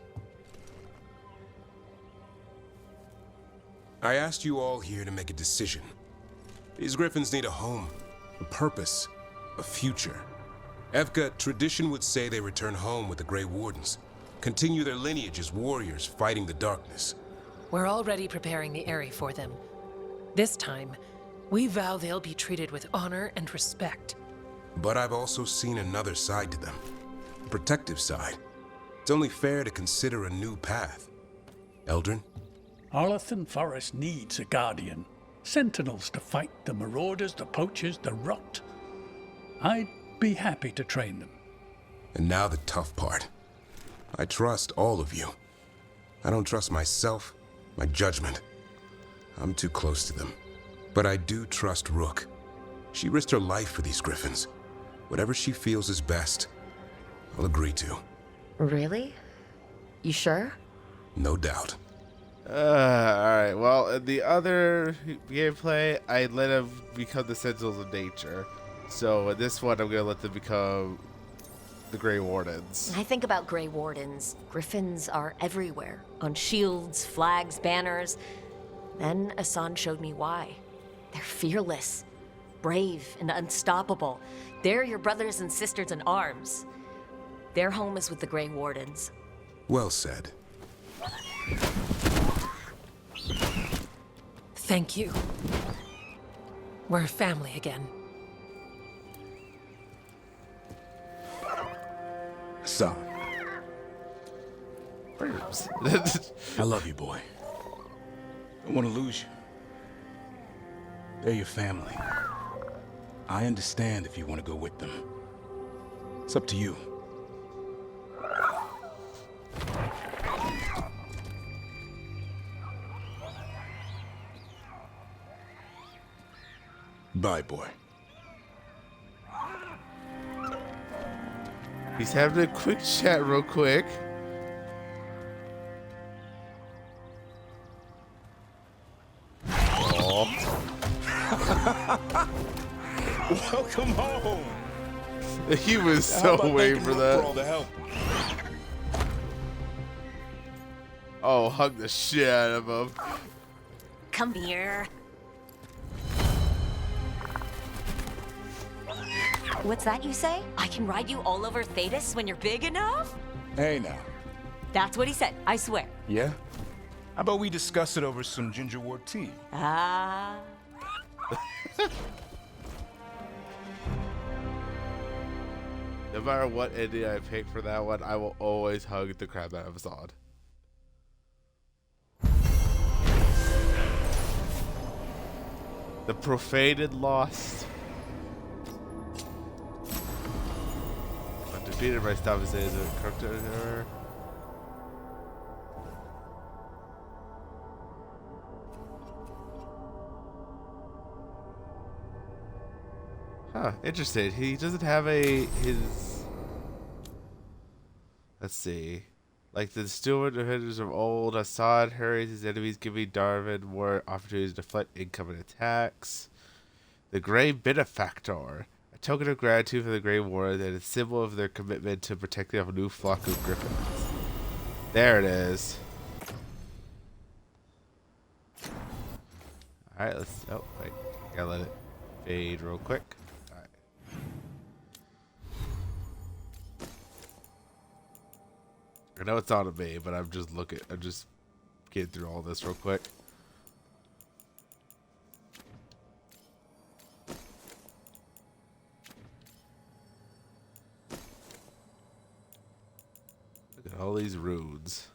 I asked you all here to make a decision. These Griffins need a home, a purpose, a future. Evka, tradition would say they return home with the Grey Wardens, continue their lineage as warriors fighting the darkness. We're already preparing the area for them. This time, we vow they'll be treated with honor and respect. But I've also seen another side to them, a protective side. It's only fair to consider a new path. Eldrin? Arlathan Forest needs a guardian. Sentinels to fight the marauders, the poachers, the rot. I'd be happy to train them. And now the tough part. I trust all of you. I don't trust myself, my judgment. I'm too close to them. But I do trust Rook. She risked her life for these Griffins. Whatever she feels is best, I'll agree to. Really? You sure? No doubt. Alright, well, in the other gameplay, I let them become the Sentinels of Nature. So in this one, I'm going to let them become the Grey Wardens. I think about Grey Wardens. Griffins are everywhere. On shields, flags, banners. Then Asan showed me why. They're fearless, brave, and unstoppable. They're your brothers and sisters in arms. Their home is with the Grey Wardens. Well said. Thank you. We're family again. Son. I love you, boy. I don't want to lose you. They're your family. I understand if you want to go with them. It's up to you. Bye, boy. He's having a quick chat real quick. all. Welcome home. He was How so about waiting thanking for Rook that. for all the help? Oh, hug the shit out of him. Come here. What's that you say? I can ride you all over Thetis when you're big enough? Hey now. That's what he said, I swear. Yeah? How about we discuss it over some gingerwort tea? Ah. No matter what ending I pick for that one, I will always hug the crap out of Zod. The profaned lost. But defeated by Stavis is a character. Huh, interesting. He doesn't have his. Let's see. Like the steward defenders of old, Assad hurries his enemies, giving Darvin more opportunities to deflect incoming attacks. The Grey Benefactor, a token of gratitude for the Grey Wars and a symbol of their commitment to protecting a new flock of griffins. There it is. Alright, let's. Oh, wait. Gotta let it fade real quick. Alright. I know it's on me, but I'm just getting through all this real quick. Look at all these runes.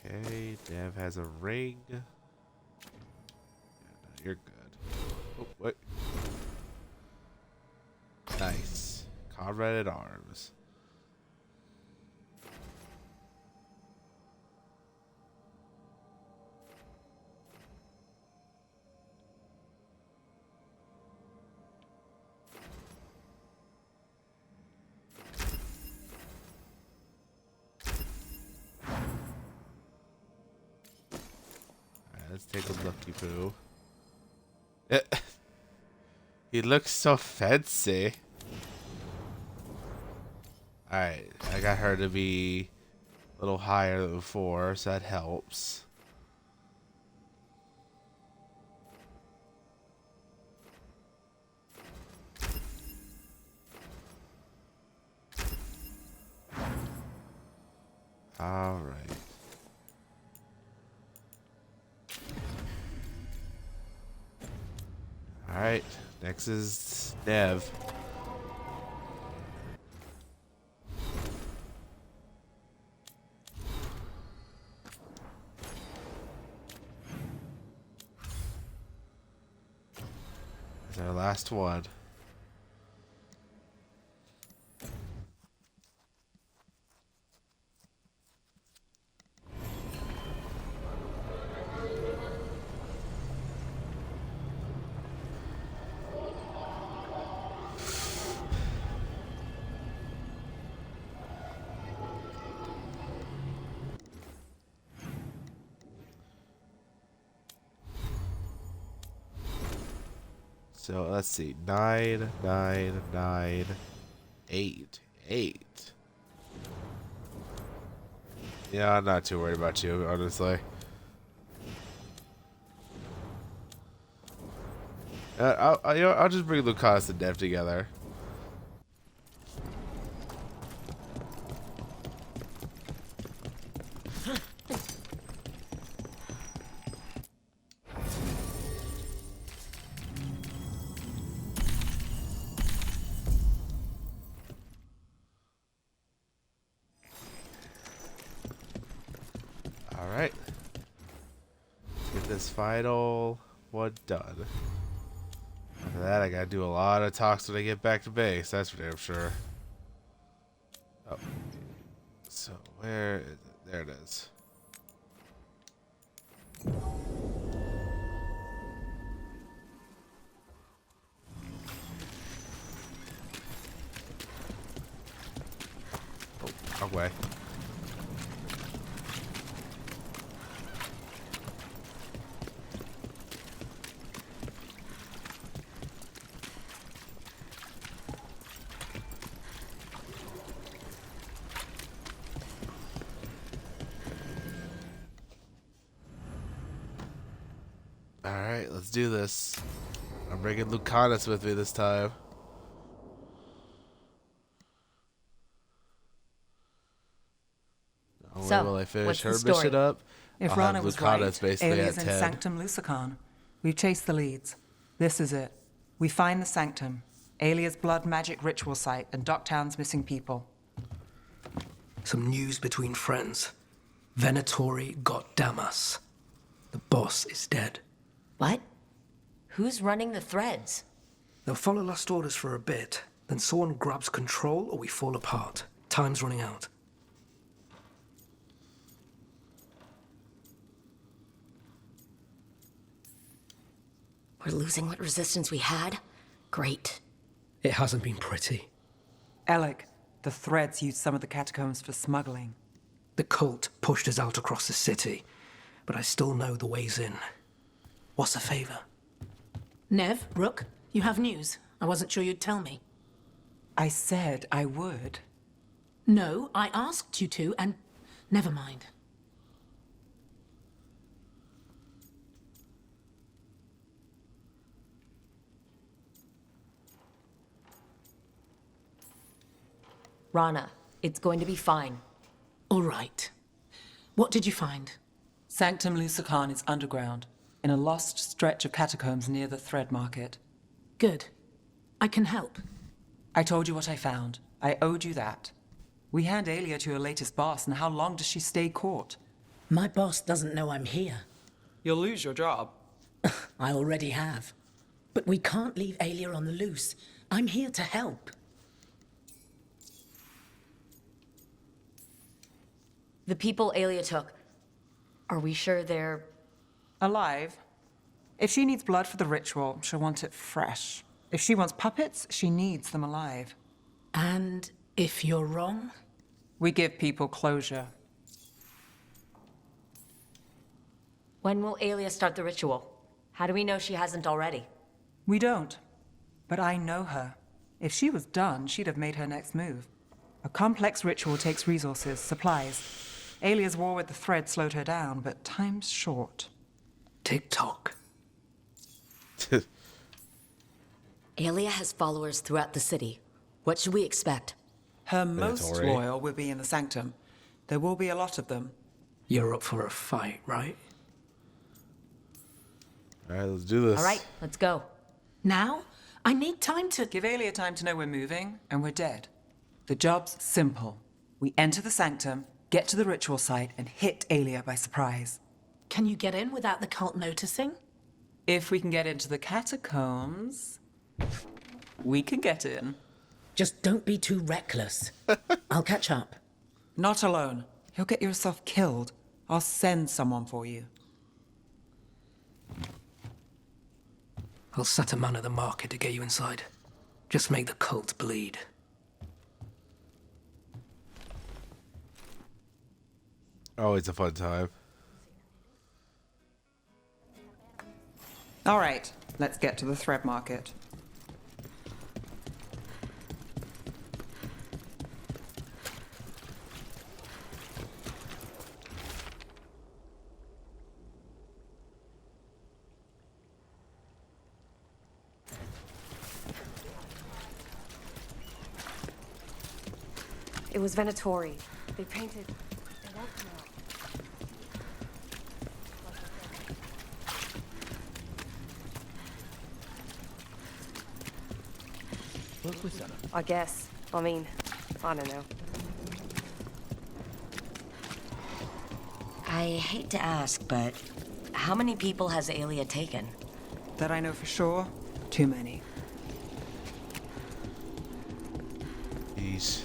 Okay, Dev has a ring. Yeah, no, you're good. Oh, wait. Nice. Comrade at Arms. Let's take a looky poo. He looks so fancy. Alright, I got her to be a little higher than before, so that helps. Alright. Alright, next is Nev. It's our last one. So let's see, 9, 9, 9, 8, 8. Yeah, I'm not too worried about you, honestly. I'll just bring Lucas and Dev together. Alright. Let's get this final one done. After that, I gotta do a lot of talks when I get back to base, that's for damn sure. Oh. So, where is it? There it is. way. Alright, let's do this. I'm bringing Lucanus with me this time. Only So, will I finish what's the her story? mission up. If I'll Rana have was Lucanus right, basically Alias at in 10. Sanctum Lucican. We've chased the leads. This is it. We find the Sanctum, Alia's blood magic ritual site, and Docktown's missing people. Some news between friends. Venatori got Damas. The boss is dead. What? Who's running the threads? They'll follow last orders for a bit, then someone grabs control or we fall apart. Time's running out. We're losing what resistance we had? Great. It hasn't been pretty. Alec, the threads used some of the catacombs for smuggling. The cult pushed us out across the city, but I still know the ways in. What's a favor? Nev, Rook, you have news. I wasn't sure you'd tell me. I said I would. No, I asked you to, and never mind. Rana, it's going to be fine. All right. What did you find? Sanctum Lucican is underground, in a lost stretch of catacombs near the Thread Market. Good. I can help. I told you what I found. I owed you that. We hand Aelia to your latest boss, and how long does she stay caught? My boss doesn't know I'm here. You'll lose your job. I already have. But we can't leave Aelia on the loose. I'm here to help. The people Aelia took, are we sure they're... Alive. If she needs blood for the ritual, she'll want it fresh. If she wants puppets, she needs them alive. And if you're wrong? We give people closure. When will Aelia start the ritual? How do we know she hasn't already? We don't. But I know her. If she was done, she'd have made her next move. A complex ritual takes resources, supplies. Aelia's war with the thread slowed her down, but time's short. Tick-tock. Aelia has followers throughout the city. What should we expect? Her most Venatori. loyal will be in the Sanctum. There will be a lot of them. You're up for a fight, right? Alright, let's do this. All right, let's go. Now? I need time to... Give Aelia time to know we're moving, and we're dead. The job's simple. We enter the Sanctum, get to the ritual site, and hit Aelia by surprise. Can you get in without the cult noticing? If we can get into the catacombs, we can get in. Just don't be too reckless. I'll catch up. Not alone. You'll get yourself killed. I'll send someone for you. I'll set a man at the market to get you inside. Just make the cult bleed. Always a fun time. All right, let's get to the Thread Market. It was Venatori. They painted... They won't come out. I guess. I mean, I don't know. I hate to ask, but how many people has Aelia taken? That I know for sure, too many. Jeez.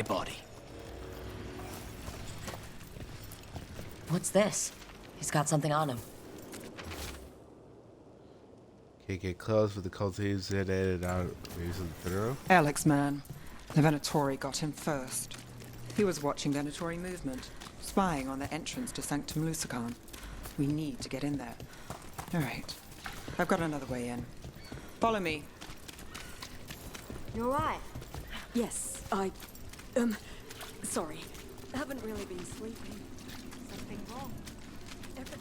a body. What's this? He's got something on him. Can't get close with the cultists in and out. Maybe something through. Alex, man. The Venatori got him first. He was watching Venatori movement, spying on the entrance to Sanctum Lusican. We need to get in there. All right. I've got another way in. Follow me. You alright? Yes, sorry. Haven't really been sleeping. Something wrong. Everything.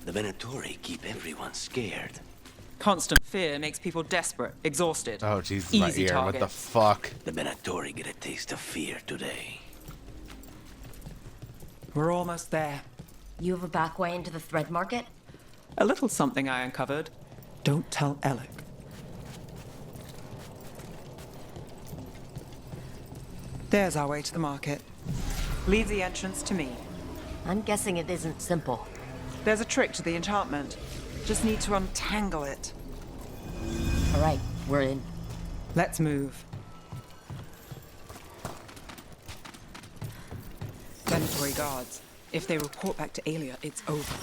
The Venatori keep everyone scared. Constant fear makes people desperate, exhausted. Oh, Jesus, Easy my ear. targets. What the fuck? The Venatori get a taste of fear today. We're almost there. You have a back way into the thread market? A little something I uncovered. Don't tell Alec. There's our way to the market. Leave the entrance to me. I'm guessing it isn't simple. There's a trick to the enchantment. Just need to untangle it. All right, we're in. Let's move. Venatori guards. If they report back to Aelia, it's over.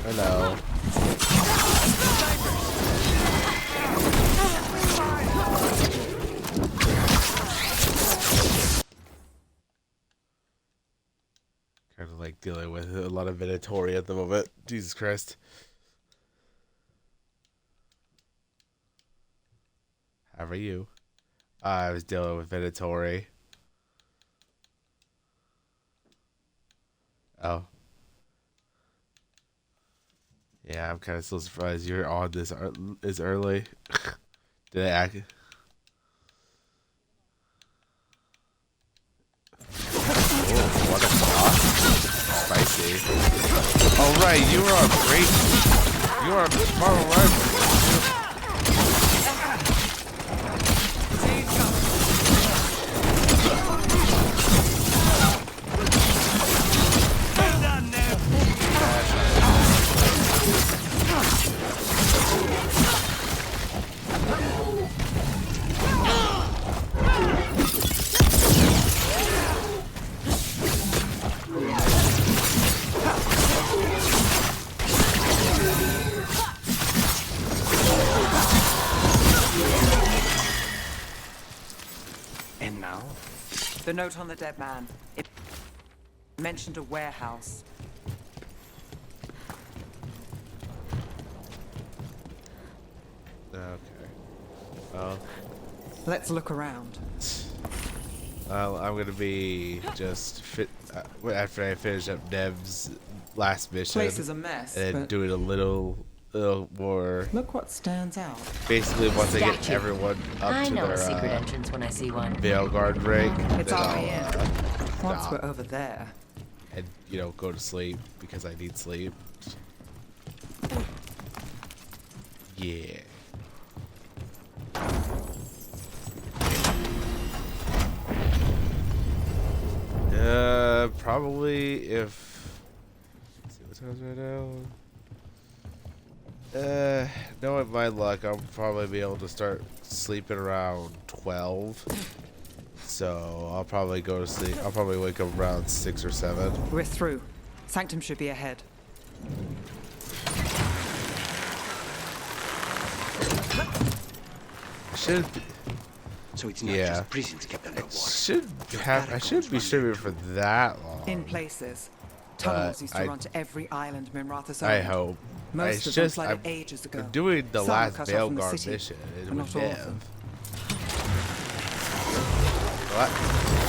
Hello. Kind of like dealing with a lot of Venatori at the moment. Jesus Christ. How are you? I was dealing with Venatori. Oh. Yeah, I'm kind of still surprised you're on this as early. Did I act? Oh, what a boss. Spicy. Alright, you are great. You are a smart rival. And now? The note on the dead man. It mentioned a warehouse. Okay. Well. Let's look around. Well, I'm gonna be just after I finish up Nev's last mission. Place is a mess, and then but do it a little more. Look what stands out. Basically, once I get everyone up I to know their a secret entrance when I see one. Veilguard rig, It's then our way in. Once stop we're over there. and go to sleep because I need sleep. Yeah. Probably if. Let's see what time's right now. Knowing my luck, I'll probably be able to start sleeping around 12. So I'll probably go to sleep. I'll probably wake up around 6 or 7. We're through. Sanctum should be ahead. Should be. So it's not Yeah. just prisons kept under water. I should be streaming for that long. In places. Tunnels used to I- run to every island Minrathous I owned. hope. Most It's of them just flooded I'm ages ago. doing the Some last cut off from the Veilguard city, mission but with not all of Nev. them. What?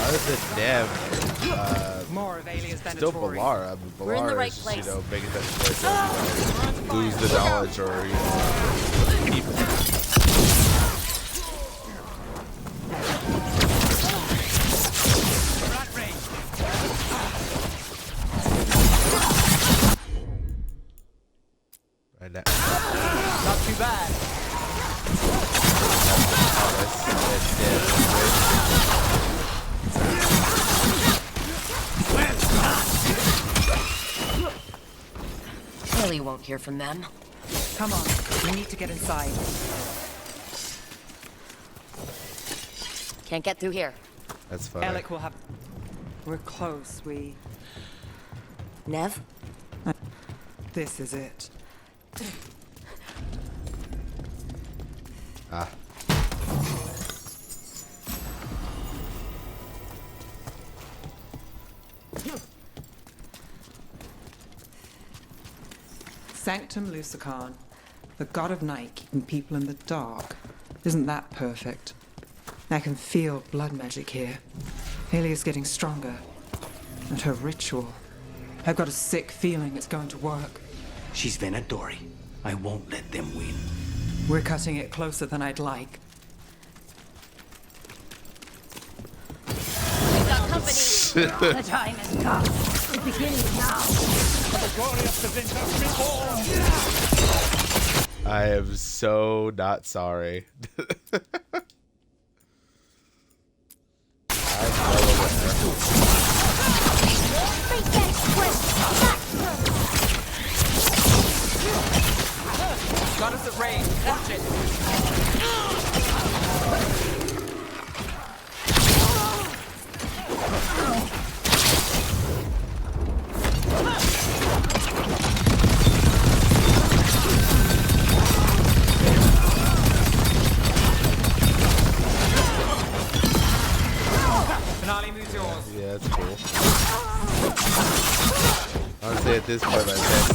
Other than Nev, More of Alia's still Venatori. Balara. I mean, We're in the Balara right is, place. making that choice of, lose the knowledge or, keep it. Right now. Not too bad. Haley won't hear from them. Come on, we need to get inside. Can't get through here. That's funny. Alec will have... We're close, Nev? This is it. Ah. Sanctum Lucican, the god of night keeping people in the dark. Isn't that perfect? I can feel blood magic here. Haley is getting stronger. And her ritual. I've got a sick feeling it's going to work. She's Venatori. I won't let them win. We're cutting it closer than I'd like. We've got company. The time has come. It begins now. I am so not sorry. I'm well aware. Got us at range. Watch it. Finale moves yours. Yeah, that's cool. Honestly, at this point, I guess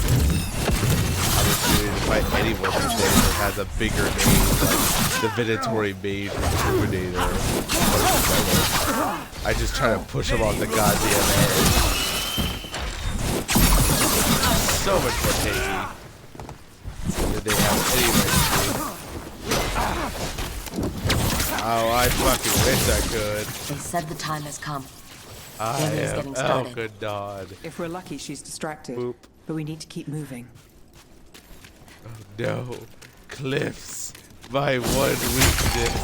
obviously to fight anyone these days that has a bigger name, like the Venatori Mage from Terminator. I just try to push them off the goddamn edge. So much more tanky than they have any right to do. Oh, I fucking wish I could. They said the time has come. I Haley's am. getting Oh, started. good God. If we're lucky, she's distracted. Boop. But we need to keep moving. Oh no. Cliffs. My one weakness.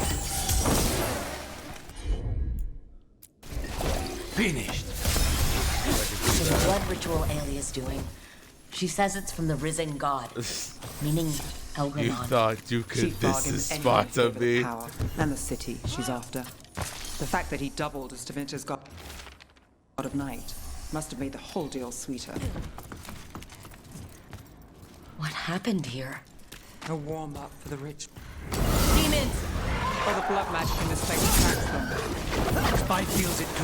Finished. So the blood ritual Alia's doing, she says it's from the risen god, meaning Elgrinon. You thought you could She'd bargain this with spot anyone of for the me? power and the city she's after. The fact that he doubled as Tevinter's god of night must have made the whole deal sweeter. What happened here? A warm-up for the rich. Demons! Or the blood magic in this place attracts them. Spy feels it too.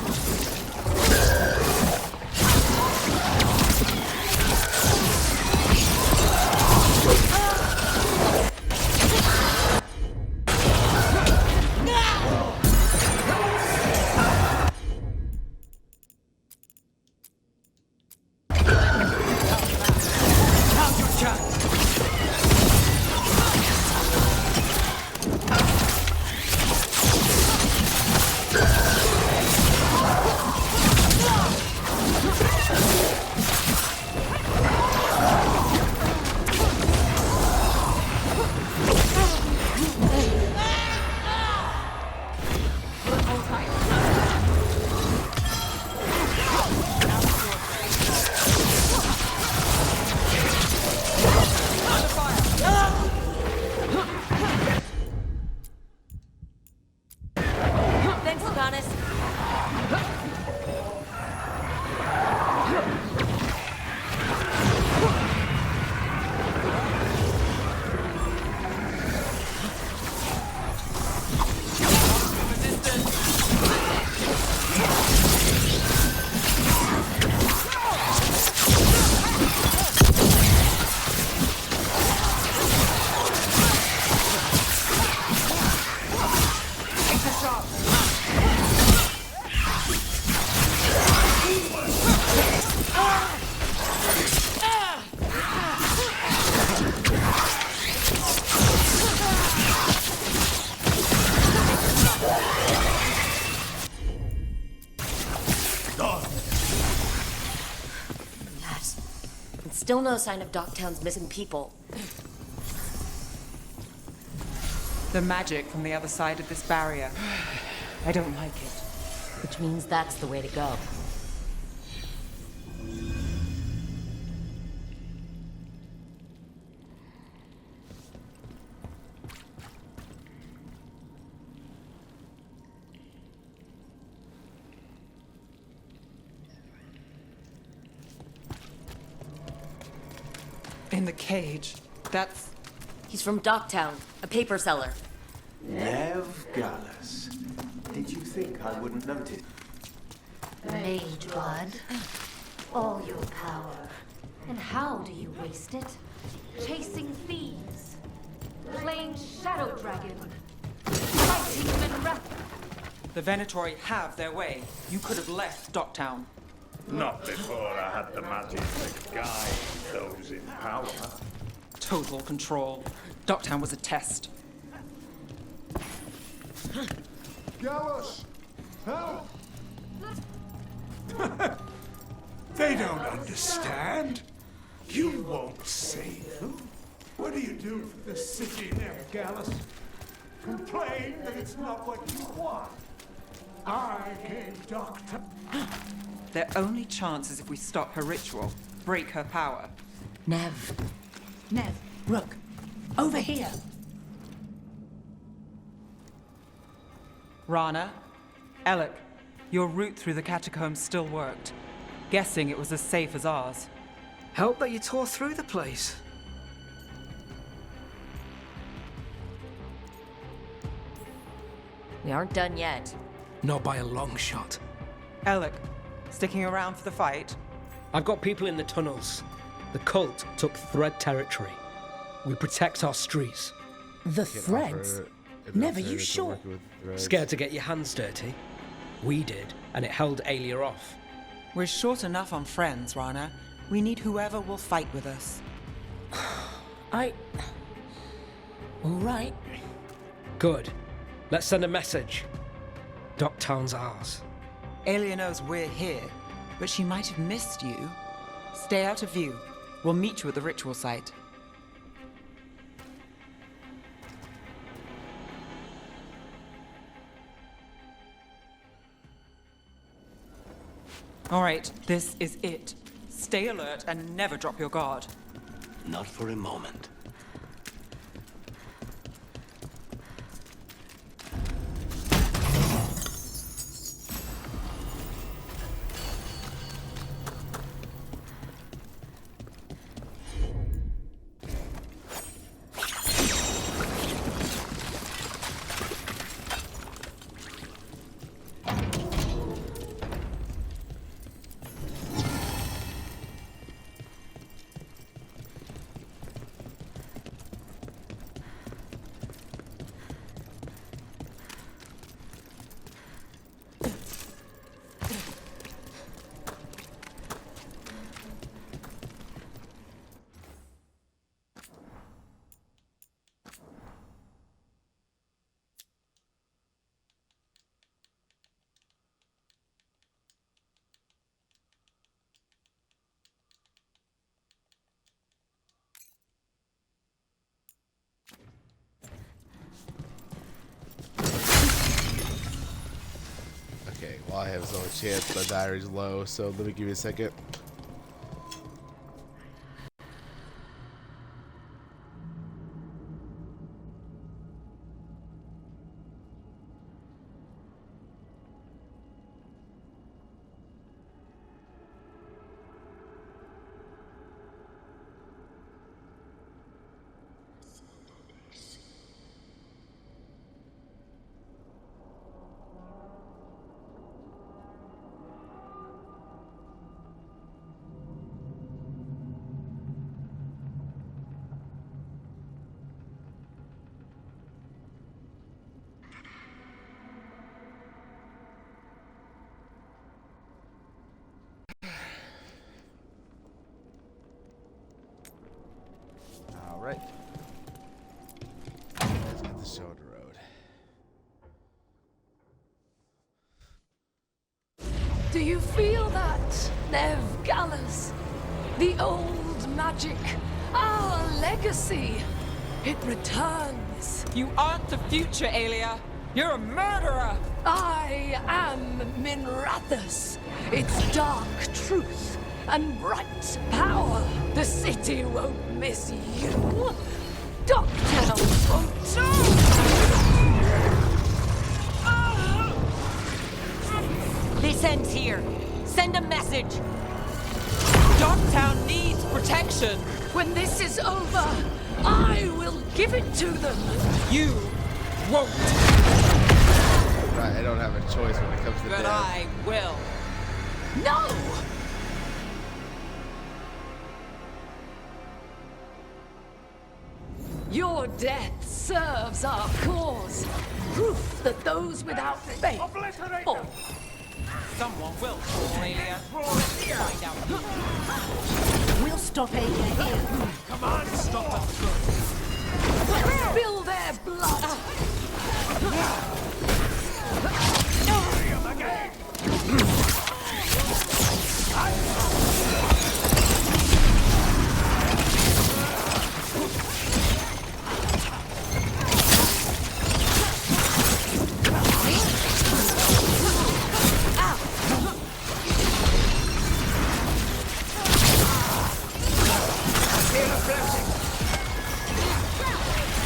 Still no sign of Docktown's missing people. The magic from the other side of this barrier. I don't like it. Which means that's the way to go. In the cage. That's... He's from Docktown, a paper seller. Nev Gallus. Did you think I wouldn't notice? Mage blood. All your power. And how do you waste it? Chasing thieves. Playing Shadow Dragon. Fighting Menreth. The Venatori have their way. You could have left Docktown. Not before I had the magic to guide those in power. Total control. Docktown was a test. Gallus! Help! They don't understand. You won't save them. What do you do for the city, Nev Gallus? Complain that it's not what you want. I gave Doctor. Their only chance is if we stop her ritual, break her power. Nev. Nev, Rook. Over here. Rana, Alec, your route through the catacombs still worked. Guessing it was as safe as ours. Help that you tore through the place. We aren't done yet. Not by a long shot. Alec, sticking around for the fight? I've got people in the tunnels. The cult took Thread territory. We protect our streets. The Threads? Never you sure? Scared to get your hands dirty? We did, and it held Aelia off. We're short enough on friends, Rana. We need whoever will fight with us. All right. Good. Let's send a message. Docktown's ours. Aelia knows we're here, but she might have missed you. Stay out of view. We'll meet you at the ritual site. All right, this is it. Stay alert and never drop your guard. Not for a moment. Okay, well I have so much chance, my battery's low, so let me give you a second. Alright. Let's get the show on the road. Do you feel that, Nev Gallus? The old magic. Our legacy. It returns. You aren't the future, Aelia. You're a murderer. I am Minrathus. Its dark truth and bright power. The city won't miss you. Docktown won't too. This ends here. Send a message. Docktown needs protection. When this is over, I will give it to them. You won't. I don't have a choice when it comes to But death. I will. No! Your death serves our cause. Proof that those without faith fall. Someone will fall, Aelia. Find out. We'll stop Aelia here. Come on, stop us. Spill their blood.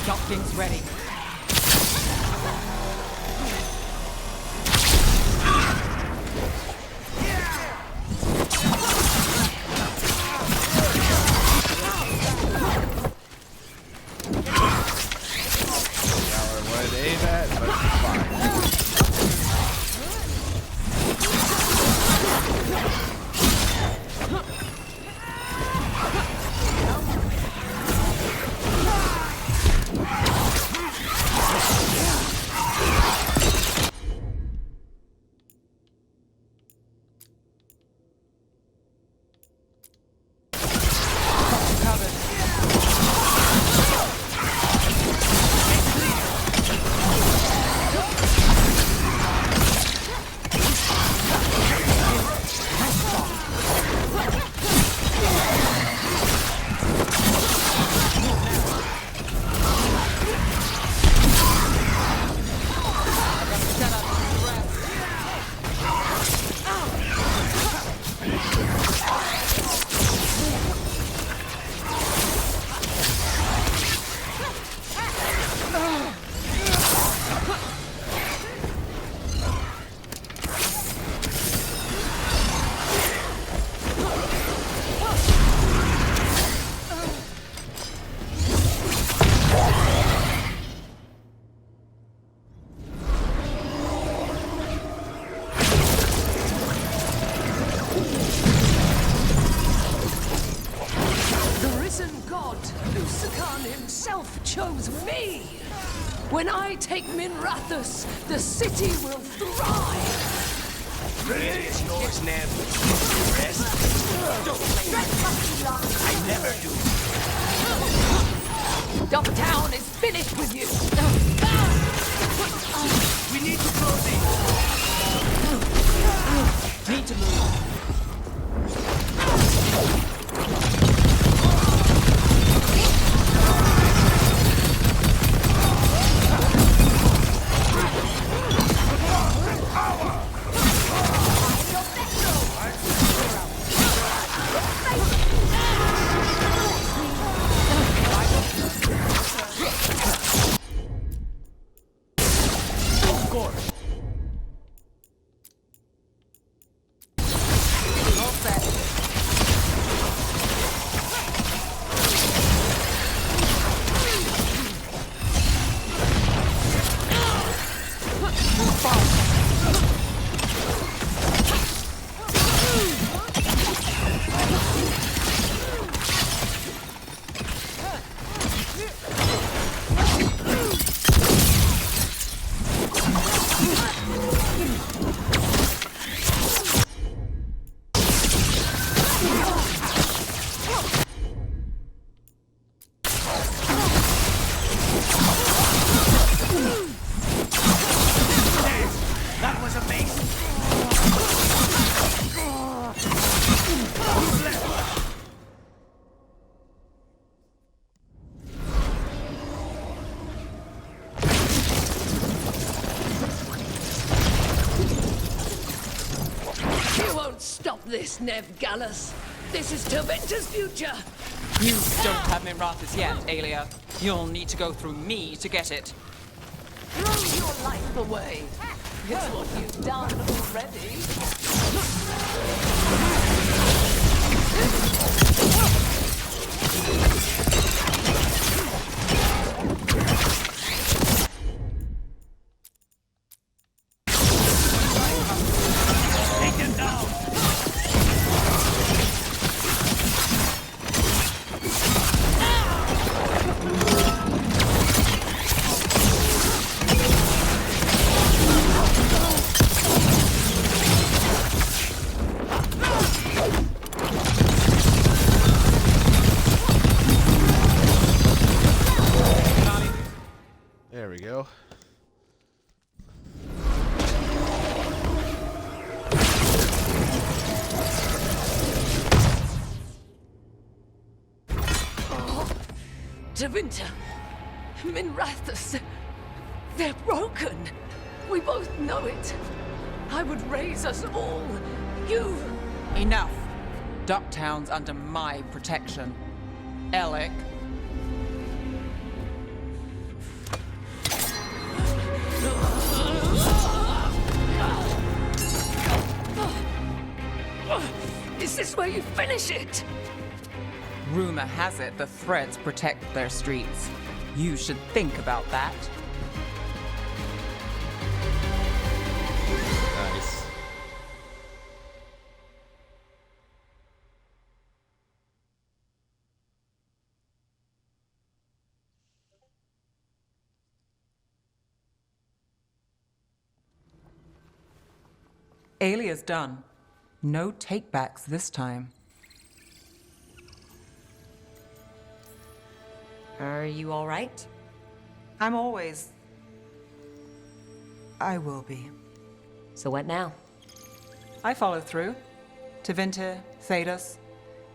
Docking's ready. Wanted to aim at, but fine. chose me! When I take Minrathus, the city will thrive! It's yours now. Rest. I never do. Docktown is finished with you! We need to close it. Need to move. stop this, Nev Gallus. This is Tevinter's future. You don't have Minrathous yet, Aelia. You'll need to go through me to get it. Throw your life away. It's what you've done already. Take him down! There we go. Tevinter, Minrathous, they're broken. We both know it. I would raise us all. You... Enough. Ducktown's under my protection. Alec. Is this where you finish it? Rumor has it the Threads protect their streets. You should think about that. Nice. Aelia's done. No takebacks this time. Are you all right? I'm always... I will be. So what now? I follow through. Tevinter, Thedas,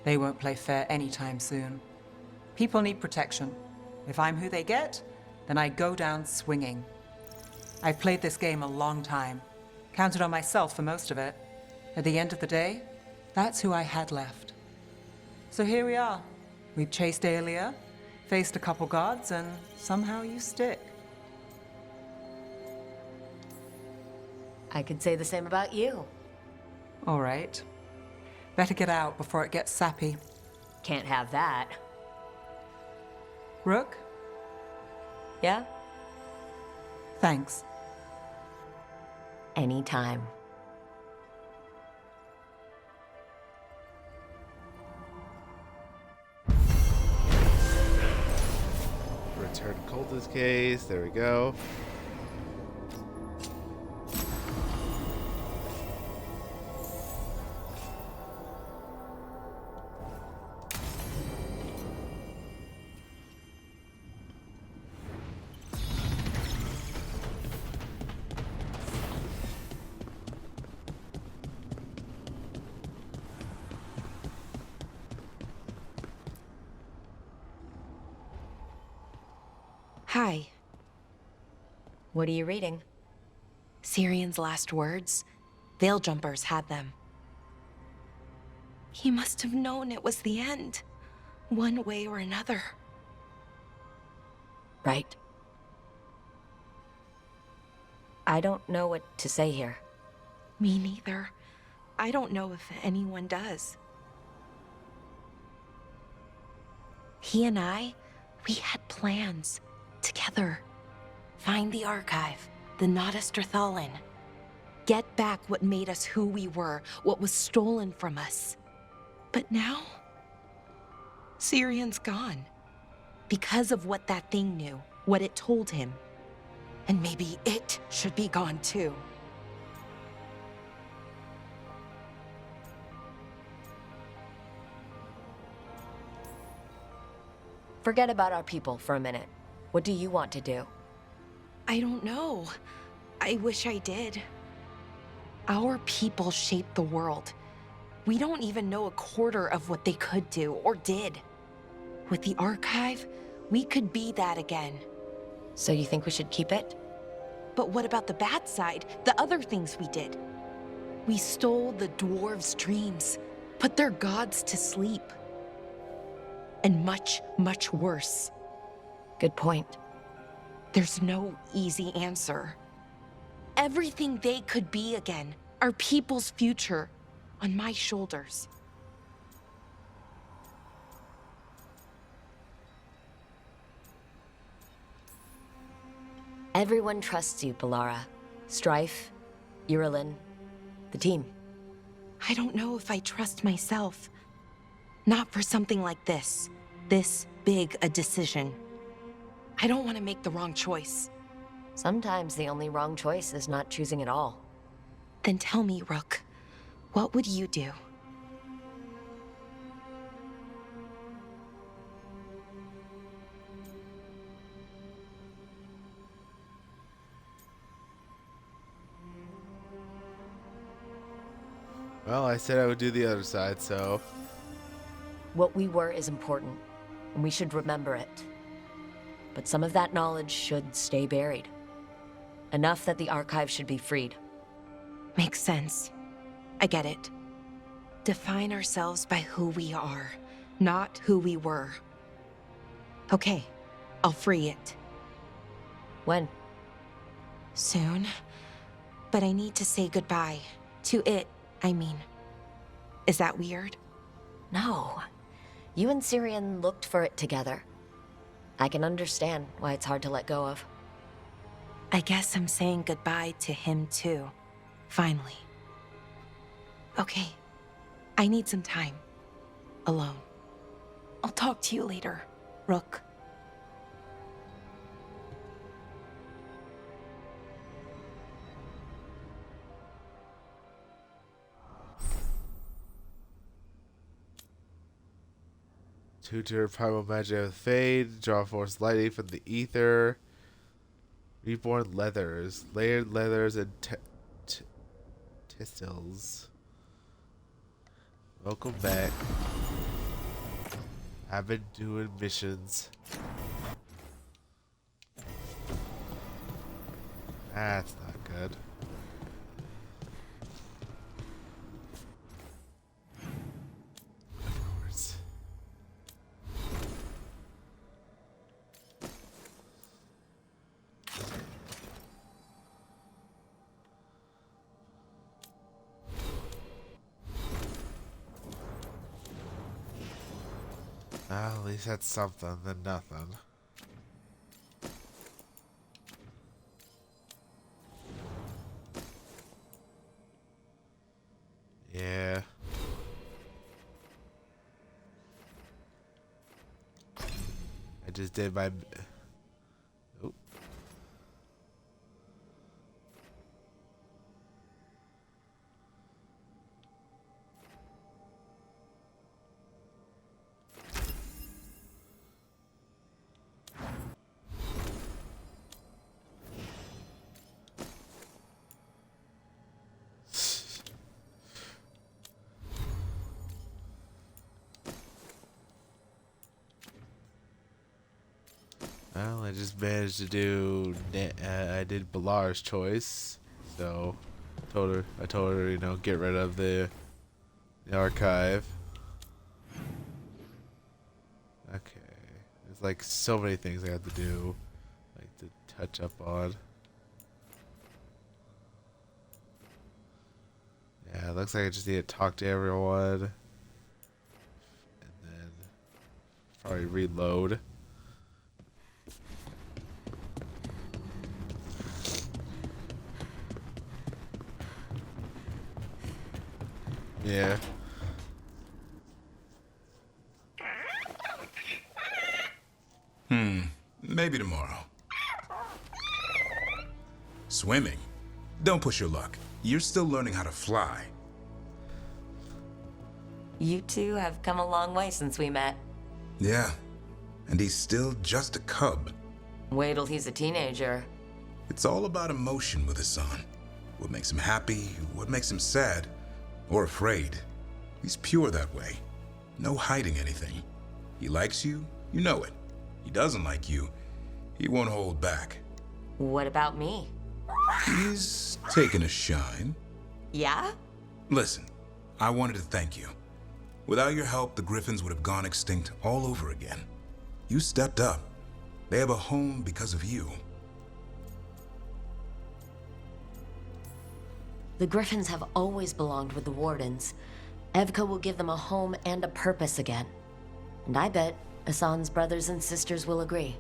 they won't play fair anytime soon. People need protection. If I'm who they get, then I go down swinging. I've played this game a long time. Counted on myself for most of it. At the end of the day, that's who I had left. So here we are. We've chased Aelia, faced a couple gods, and somehow you stick. I could say the same about you. All right. Better get out before it gets sappy. Can't have that. Rook? Yeah? Thanks. Anytime. Return cultist case. There we go. Hi. What are you reading? Sirian's last words. Veil Jumpers had them. He must have known it was the end, one way or another. Right. I don't know what to say here. Me neither. I don't know if anyone does. He and I, we had plans. Together. Find the archive, the Nodasterthalin. Get back what made us who we were, what was stolen from us. But now, Sirian's gone. Because of what that thing knew, what it told him. And maybe it should be gone too. Forget about our people for a minute. What do you want to do? I don't know. I wish I did. Our people shaped the world. We don't even know a quarter of what they could do or did. With the archive, we could be that again. So you think we should keep it? But what about the bad side? The other things we did? We stole the dwarves' dreams, put their gods to sleep. And much, much worse. Good point. There's no easy answer. Everything they could be again, our people's future, on my shoulders. Everyone trusts you, Balara. Strife, Irulan, the team. I don't know if I trust myself. Not for something like this. This big a decision. I don't want to make the wrong choice. Sometimes the only wrong choice is not choosing at all. Then tell me, Rook, what would you do? Well, I said I would do the other side, so... What we were is important, and we should remember it. But some of that knowledge should stay buried. Enough that the archive should be freed. Makes sense. I get it. Define ourselves by who we are, not who we were. Okay, I'll free it. When? Soon. But I need to say goodbye. To it, I mean. Is that weird? No. You and Syrian looked for it together. I can understand why it's hard to let go of. I guess I'm saying goodbye to him too. Finally. Okay. I need some time. Alone. I'll talk to you later, Rook. Tutor primal magic of fade. Draw force lightning from the ether. Reborn leathers. Layered leathers and tistils. Welcome back. I've been doing missions. That's not good. Well, at least that's something than nothing. Yeah. I just did my... Oh. Well, I just managed to do. I did Balara's choice, so I told her, you know, get rid of the archive. Okay, there's like so many things I have to do, like to touch up on. Yeah, it looks like I just need to talk to everyone, and then probably reload. Yeah. Maybe tomorrow. Swimming? Don't push your luck. You're still learning how to fly. You two have come a long way since we met. Yeah. And he's still just a cub. Wait till he's a teenager. It's all about emotion with Hassan. What makes him happy, what makes him sad, or afraid. He's pure that way. No hiding anything. He likes you, you know it. He doesn't like you, he won't hold back. What about me? He's taken a shine. Yeah? Listen, I wanted to thank you. Without your help, the Griffins would have gone extinct all over again. You stepped up. They have a home because of you. The Griffins have always belonged with the Wardens. Evka will give them a home and a purpose again. And I bet Hassan's brothers and sisters will agree.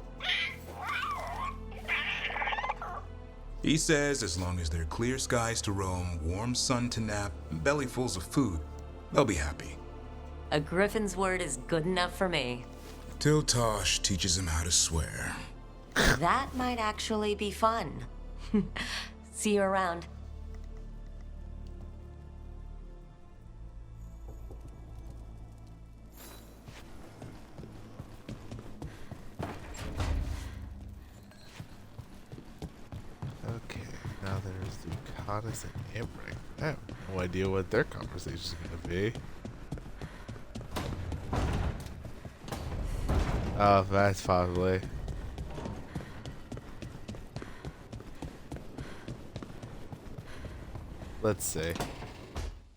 He says as long as there are clear skies to roam, warm sun to nap, and bellyfuls of food, they'll be happy. A Griffin's word is good enough for me. Till Tosh teaches him how to swear. That might actually be fun. See you around. Okay, now there's Lucanus and Emmerich. I have no idea what their conversation's gonna be. Oh, that's probably. Let's see.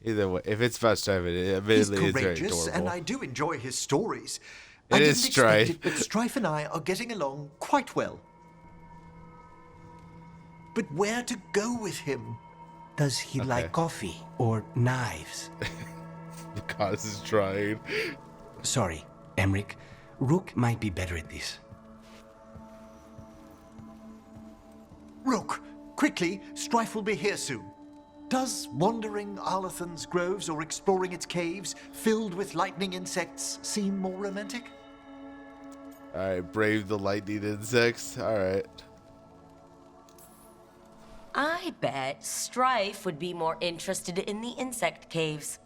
Either way, if it's about Strife, it admittedly is very courageous, adorable. and I do enjoy his stories. It I is didn't expect Strife. it, but Strife and I are getting along quite well. But where to go with him? Does he like coffee or knives? Lucanus is trying. Sorry, Emmerich. Rook might be better at this. Rook, quickly, Strife will be here soon. Does wandering Arlathan's groves or exploring its caves filled with lightning insects seem more romantic? Alright, brave the lightning insects. Alright. I bet Strife would be more interested in the insect caves.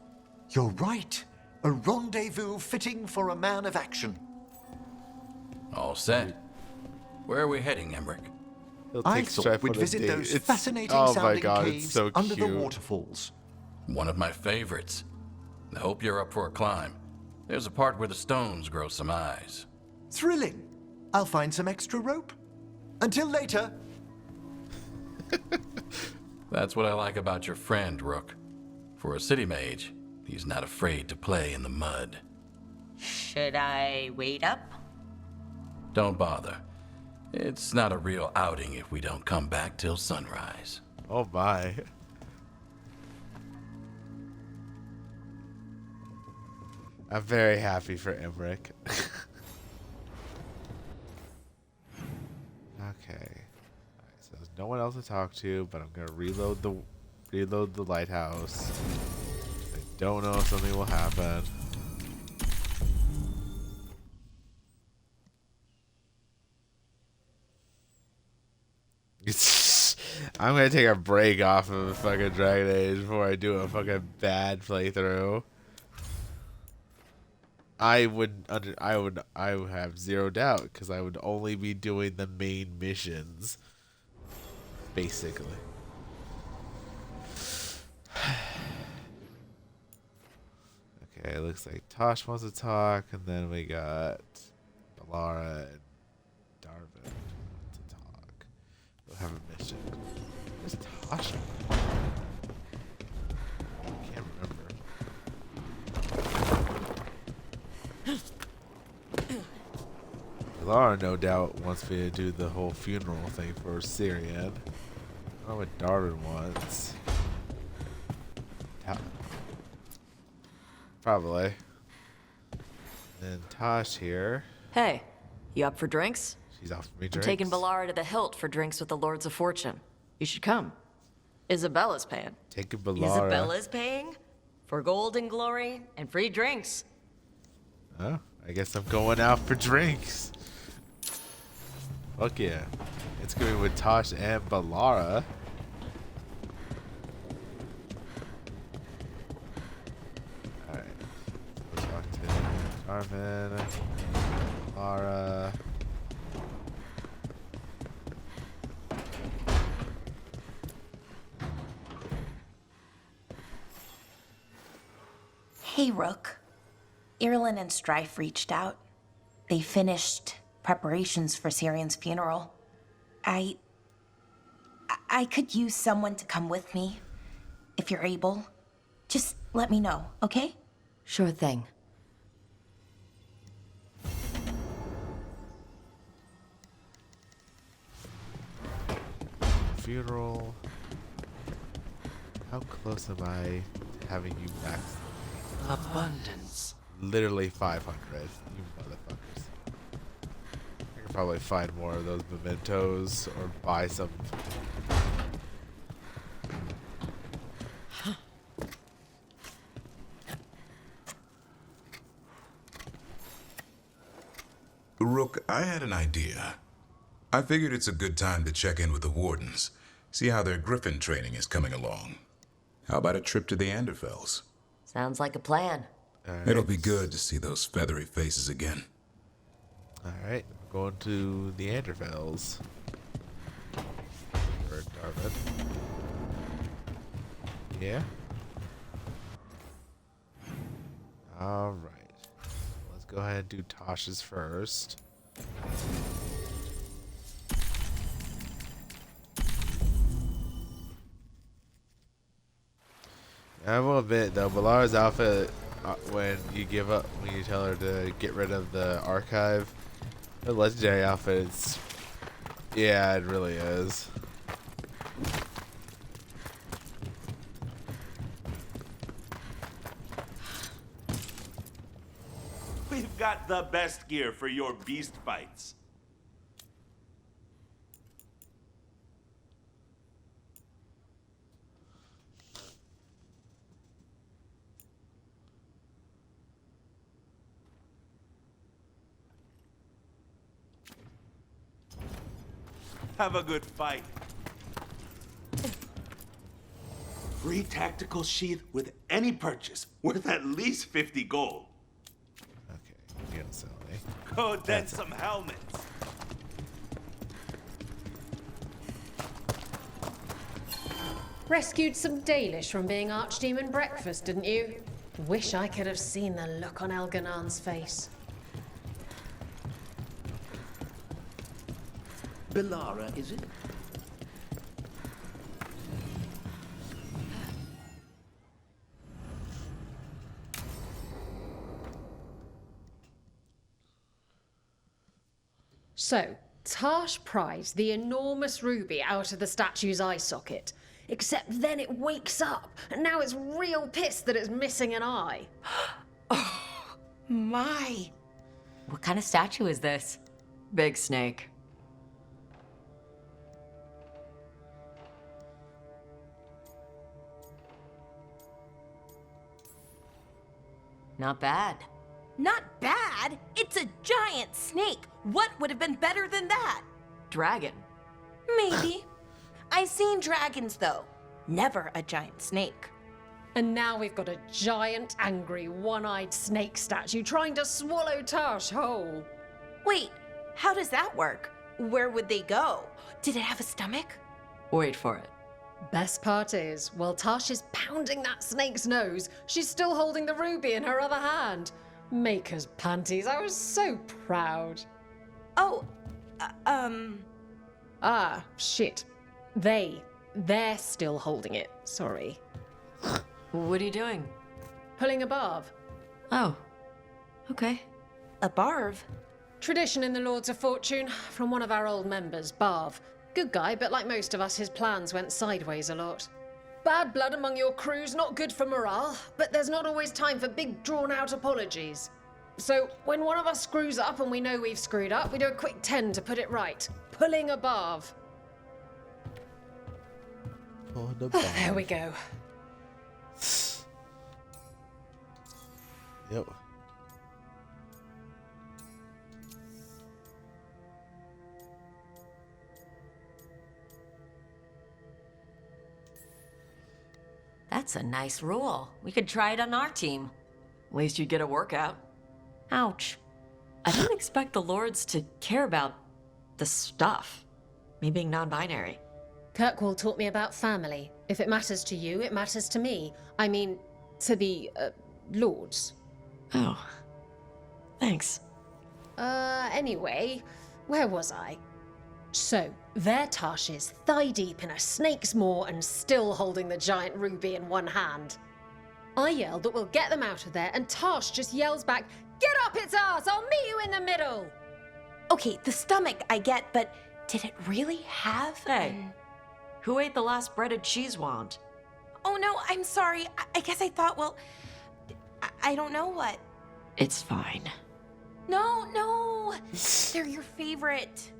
You're right. A rendezvous fitting for a man of action. All set. Where are we heading, Emmerich? I thought we'd visit those fascinating sounding caves under the waterfalls. One of my favorites. I hope you're up for a climb. There's a part where the stones grow some eyes. Thrilling. I'll find some extra rope. Until later. That's what I like about your friend, Rook. For a city mage, he's not afraid to play in the mud. Should I wait up? Don't bother. It's not a real outing if we don't come back till sunrise. Oh my. I'm very happy for Emmerich. Okay. Alright, so there's no one else to talk to, but I'm gonna reload the lighthouse. I don't know if something will happen. I'm gonna take a break off of fucking Dragon Age before I do a fucking bad playthrough. I would have zero doubt because I would only be doing the main missions, basically. Okay, it looks like Tosh wants to talk, and then we got Balara and Darvin to talk. We'll have a mission. Where's Tasha? I can't remember. Balara, no doubt, wants me to do the whole funeral thing for Syrian. I don't know what Darvin wants. Probably. Then Tosh here. Hey, you up for drinks? She's offering me I'm drinks. taking Balara to the hilt for drinks with the Lords of Fortune. You should come. Isabella's paying. Taking Balara. Isabella's paying? For gold and glory and free drinks. Oh, I guess I'm going out for drinks. Fuck yeah. It's going with Tosh and Balara. Alright. Let's talk to Darvin. Balara. Hey, Rook. Irulan and Strife reached out. They finished preparations for Syrian's funeral. I could use someone to come with me, if you're able. let me know, okay? Sure thing. Funeral. How close am I having you max? Abundance. Literally 500, you motherfuckers. I could probably find more of those mementos or buy some. Rook, I had an idea. I figured it's a good time to check in with the wardens, see how their griffin training is coming along. How about a trip to the Anderfells? Sounds like a plan. Right. It'll be good to see those feathery faces again. Alright, we're going to the Anderfells. Or Darvin. Yeah? Alright. Let's go ahead and do Tasha's first. I will admit though, Balara's outfit, when you tell her to get rid of the archive, the legendary outfit, yeah, it really is. We've got the best gear for your beast fights. Have a good fight. Free tactical sheath with any purchase worth at least 50 gold. Okay, you don't sell me. Go dent some helmets. Rescued some Dalish from being Archdemon breakfast, didn't you? Wish I could have seen the look on Elganan's face. Belara, is it? So, Tarsh prized the enormous ruby out of the statue's eye socket. Except then it wakes up, and now it's real pissed that it's missing an eye. Oh, my. What kind of statue is this? Big snake. Not bad. Not bad? It's a giant snake. What would have been better than that? Dragon. Maybe. I seen dragons, though. Never a giant snake. And now we've got a giant, angry, one-eyed snake statue trying to swallow Tarsh whole. Wait, how does that work? Where would they go? Did it have a stomach? Wait for it. Best part is, while Tarsh is pounding that snake's nose, she's still holding the ruby in her other hand. Maker's panties, I was so proud. Oh, Ah, shit. They're still holding it, sorry. What are you doing? Pulling a barb. Oh, okay. A barb? Tradition in the Lords of Fortune, from one of our old members, Barv. Good guy, but like most of us, his plans went sideways a lot. Bad blood among your crew's not good for morale, but there's not always time for big, drawn-out apologies. So, when one of us screws up and we know we've screwed up, we do a quick 10 to put it right. Pulling a Barv. There we go. Yep. That's a nice rule. We could try it on our team. At least you'd get a workout. Ouch. I don't expect the Lords to care about the stuff. Me being non-binary. Kirkwall taught me about family. If it matters to you, it matters to me. I mean, to the, Lords. Oh. Thanks. Anyway, where was I? So, there Tarsh is, thigh-deep in a snake's maw and still holding the giant ruby in one hand. I yell that we'll get them out of there, and Tosh just yells back, "Get up its arse! I'll meet you in the middle!" Okay, the stomach I get, but did it really have? Hey, who ate the last breaded cheese wand? Oh no, I'm sorry. I guess I thought, well, I don't know what. It's fine. No. They're your favorite.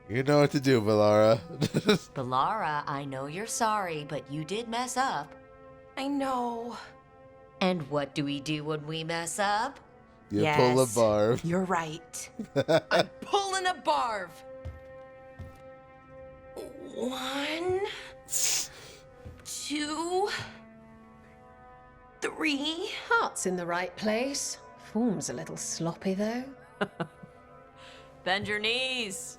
You know what to do, Velara. Velara, I know you're sorry, but you did mess up. I know. And what do we do when we mess up? You pull a barb. You're right. I'm pulling a barb. 1, 2, 3. Heart's in the right place. Form's a little sloppy, though. Bend your knees.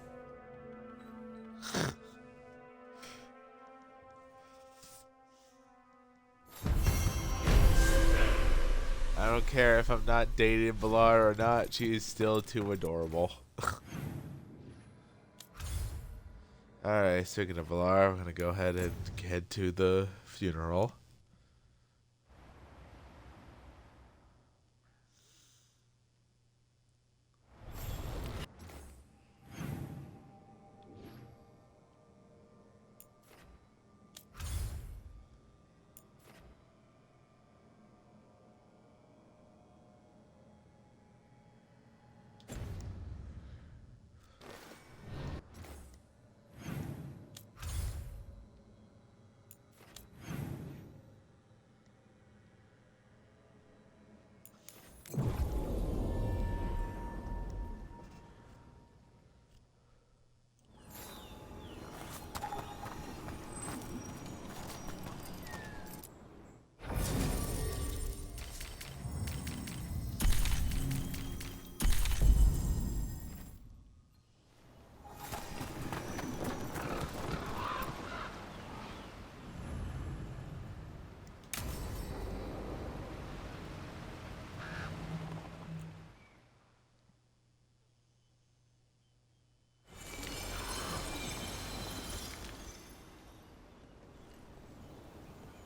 I don't care if I'm not dating Velara or not, she's still too adorable. Alright, speaking of Velara, I'm gonna go ahead and head to the funeral.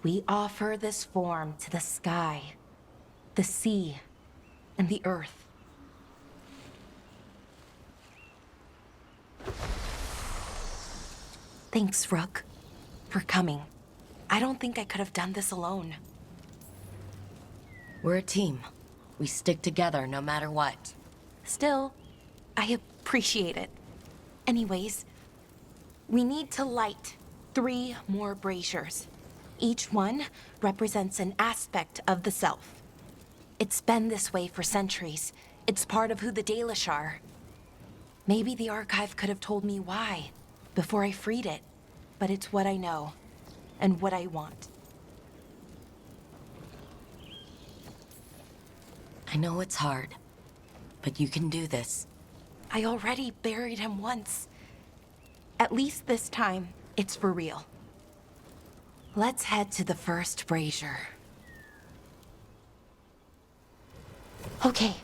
We offer this form to the sky, the sea, and the earth. Thanks, Rook, for coming. I don't think I could have done this alone. We're a team. We stick together no matter what. Still, I appreciate it. Anyways, we need to light 3 more braziers. Each one represents an aspect of the self. It's been this way for centuries. It's part of who the Dalish are. Maybe the archive could have told me why before I freed it, but it's what I know and what I want. I know it's hard, but you can do this. I already buried him once. At least this time, it's for real. Let's head to the first brazier. Okay,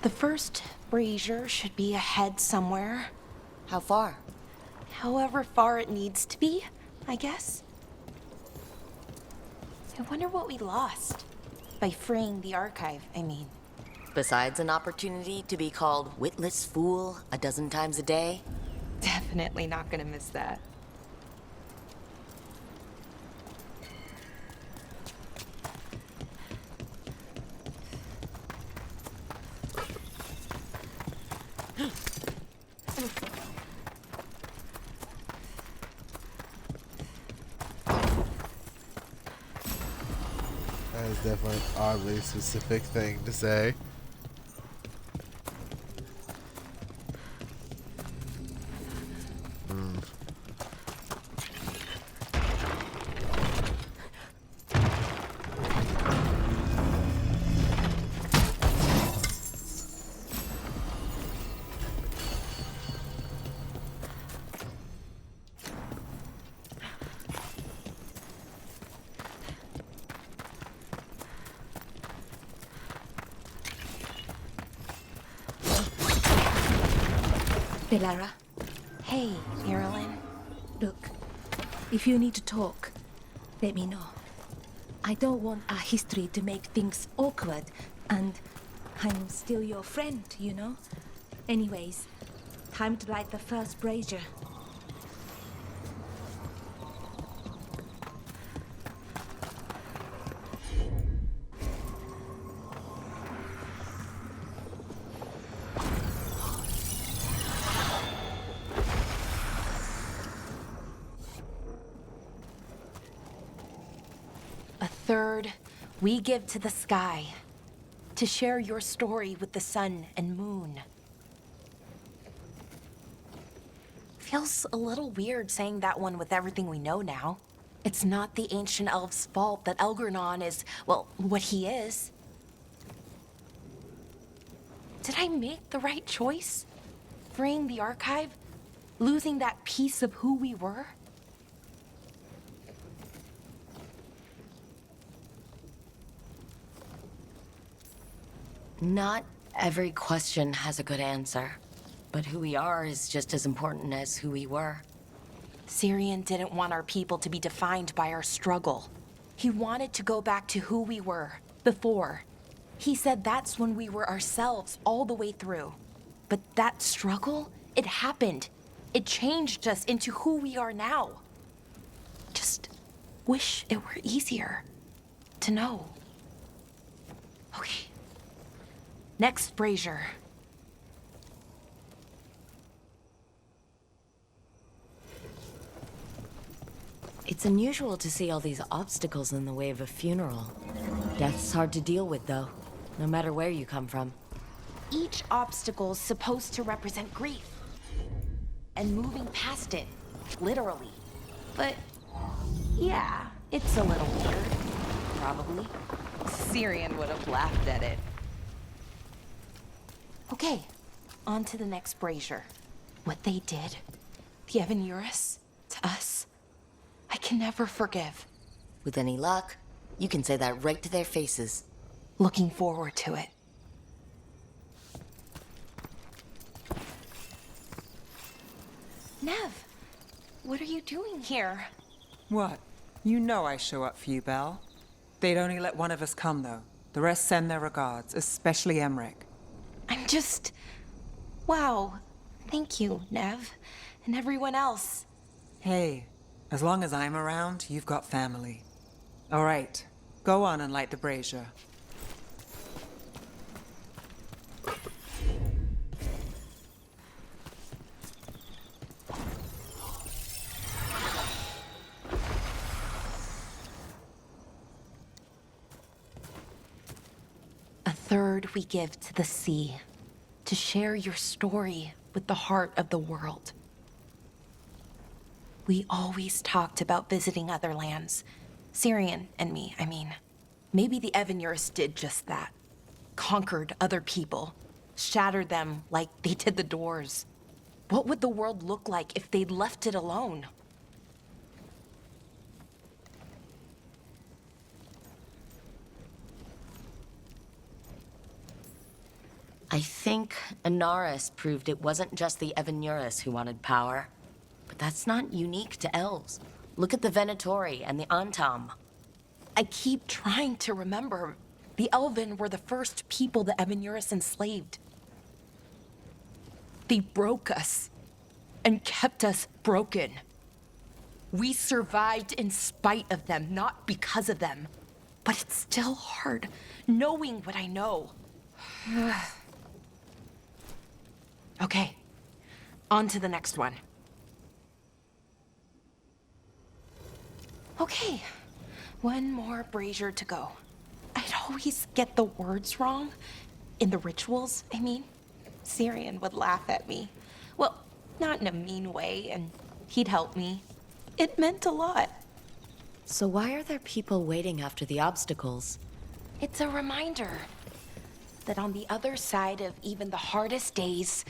the first brazier should be ahead somewhere. How far? However far it needs to be, I guess. I wonder what we lost. By freeing the archive, I mean. Besides an opportunity to be called witless fool a dozen times a day? Definitely not gonna miss that. That is definitely an oddly specific thing to say. Veilguard. Hey, Irilyn. Look, if you need to talk, Let me know. I don't want our history to make things awkward, and I'm still your friend, you know? Anyways, time to light the first brazier. A third we give to the sky, to share your story with the sun and moon. Feels a little weird saying that one with everything we know now. It's not the ancient elves' fault that Elgernon is, well, what he is. Did I make the right choice? Freeing the archive? Losing that piece of who we were? Not every question has a good answer, but who we are is just as important as who we were. Syrian didn't want our people to be defined by our struggle. He wanted to go back to who we were before. He said that's when we were ourselves all the way through. But that struggle, it happened. It changed us into who we are now. Just wish it were easier to know. Okay. Next brazier. It's unusual to see all these obstacles in the way of a funeral. Death's hard to deal with, though, no matter where you come from. Each obstacle's supposed to represent grief. And moving past it, literally. But, yeah, it's a little weird. Probably. Syrian would have laughed at it. Okay, on to the next brazier. What they did, the Evanurus, to us, I can never forgive. With any luck, you can say that right to their faces. Looking forward to it. Nev, what are you doing here? What? You know I show up for you, Belle. They'd only let one of us come, though. The rest send their regards, especially Emmerich. I'm just... Wow. Thank you, Nev. And everyone else. Hey, as long as I'm around, you've got family. All right, go on and light the brazier. A third we give to the sea, to share your story with the heart of the world. We always talked about visiting other lands. Syrian and me, I mean. Maybe the Evanurus did just that. Conquered other people. Shattered them like they did the doors. What would the world look like if they'd left it alone? I think Anaris proved it wasn't just the Evanurus who wanted power. But that's not unique to elves. Look at the Venatori and the Antam. I keep trying to remember. The Elven were the first people the Evanurus enslaved. They broke us and kept us broken. We survived in spite of them, not because of them. But it's still hard, knowing what I know. Okay, on to the next one. Okay, one more brazier to go. I'd always get the words wrong. In the rituals, I mean. Syrian would laugh at me. Well, not in a mean way, and he'd help me. It meant a lot. So why are there people waiting after the obstacles? It's a reminder that on the other side of even the hardest days,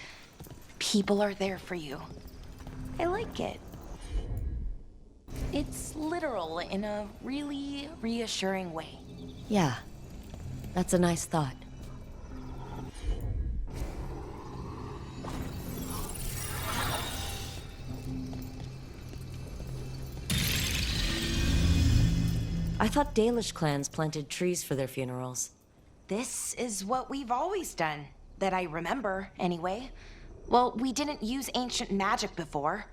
people are there for you. I like it. It's literal in a really reassuring way. Yeah, that's a nice thought. I thought Dalish clans planted trees for their funerals. This is what we've always done, that I remember, anyway. Well, we didn't use ancient magic before.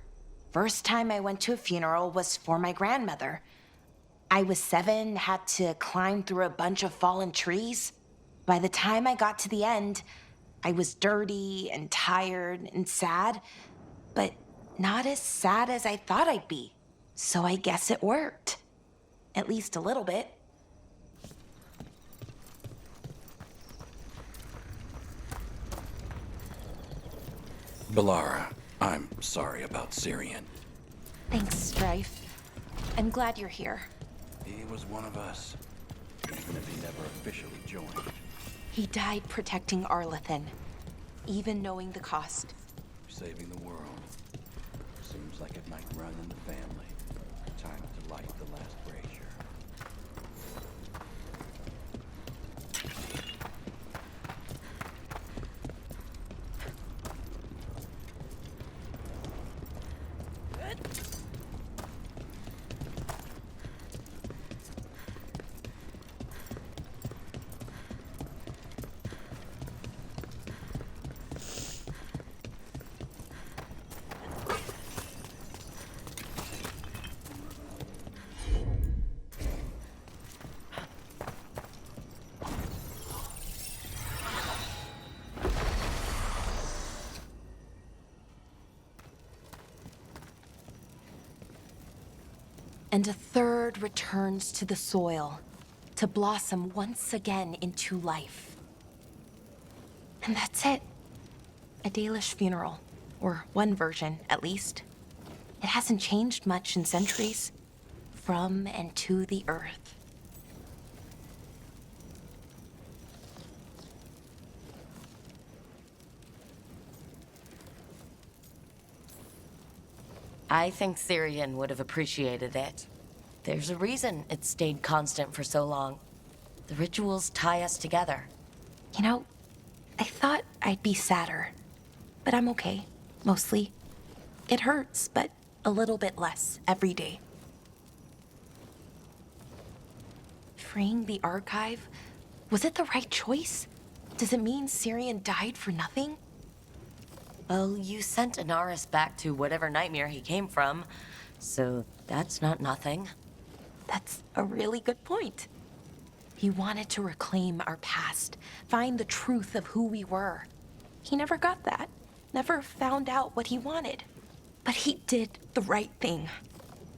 First time I went to a funeral was for my grandmother. I was 7, had to climb through a bunch of fallen trees. By the time I got to the end, I was dirty and tired and sad, but not as sad as I thought I'd be. So I guess it worked. At least a little bit. Balara, I'm sorry about Syrian. Thanks, Strife. I'm glad you're here. He was one of us, even if he never officially joined. He died protecting Arlathan, even knowing the cost. Saving the world. Seems like it might run in the family. Time to light the last brazier. And a third returns to the soil, to blossom once again into life. And that's it. A Dalish funeral, or one version, at least. It hasn't changed much in centuries, from and to the earth. I think Syrian would have appreciated it. There's a reason it stayed constant for so long. The rituals tie us together. You know, I thought I'd be sadder, but I'm okay, mostly. It hurts, but a little bit less every day. Freeing the archive, was it the right choice? Does it mean Syrian died for nothing? Well, you sent Inaris back to whatever nightmare he came from, so that's not nothing. That's a really good point. He wanted to reclaim our past, find the truth of who we were. He never got that, never found out what he wanted. But he did the right thing,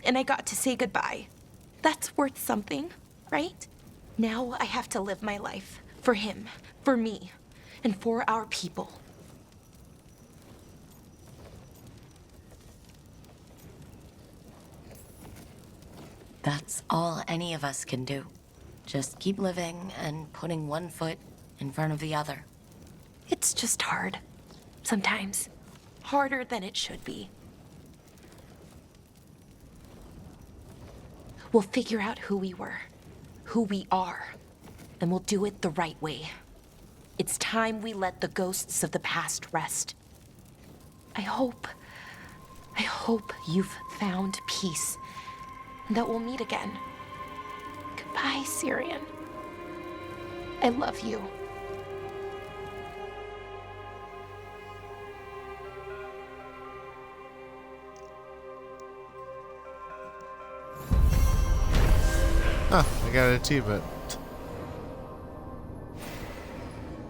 and I got to say goodbye. That's worth something, right? Now I have to live my life for him, for me, and for our people. That's all any of us can do. Just keep living and putting one foot in front of the other. It's just hard. Sometimes. Harder than it should be. We'll figure out who we were, who we are, and we'll do it the right way. It's time we let the ghosts of the past rest. I hope you've found peace, and that we'll meet again. Goodbye, Syrian. I love you. Huh, I got an achievement.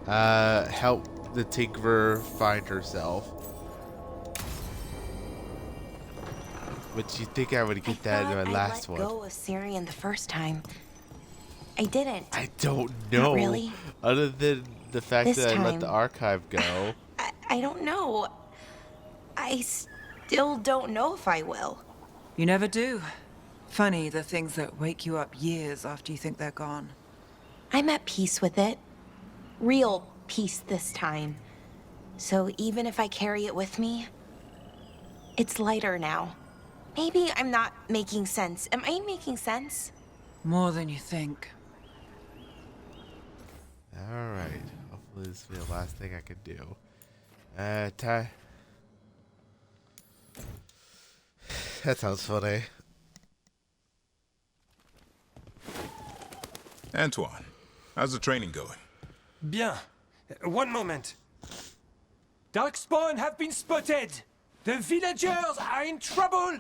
Help the Tinkerer find herself. But you think I would get that in my last one? I let go of Syrian the first time. I didn't. I don't know. Not really. Other than the fact This that I let time. the archive go. I don't know. I still don't know if I will. You never do. Funny, the things that wake you up years after you think they're gone. I'm at peace with it. Real peace this time. So even if I carry it with me, it's lighter now. Maybe I'm not making sense. Am I making sense? More than you think. Alright. Hopefully this will be the last thing I can do. Ty. That sounds funny. Antoine, how's the training going? Bien. One moment. Darkspawn have been spotted. The villagers are in trouble.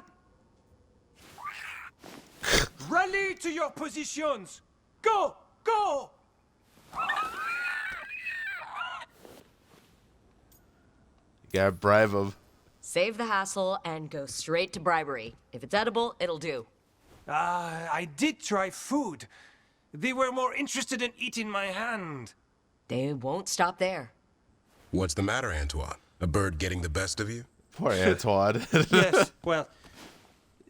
Rally to your positions. Go! Go! You gotta bribe them. Save the hassle and go straight to bribery. If it's edible, it'll do. I did try food. They were more interested in eating my hand. They won't stop there. What's the matter, Antoine? A bird getting the best of you? Poor Antoine. Yes, well,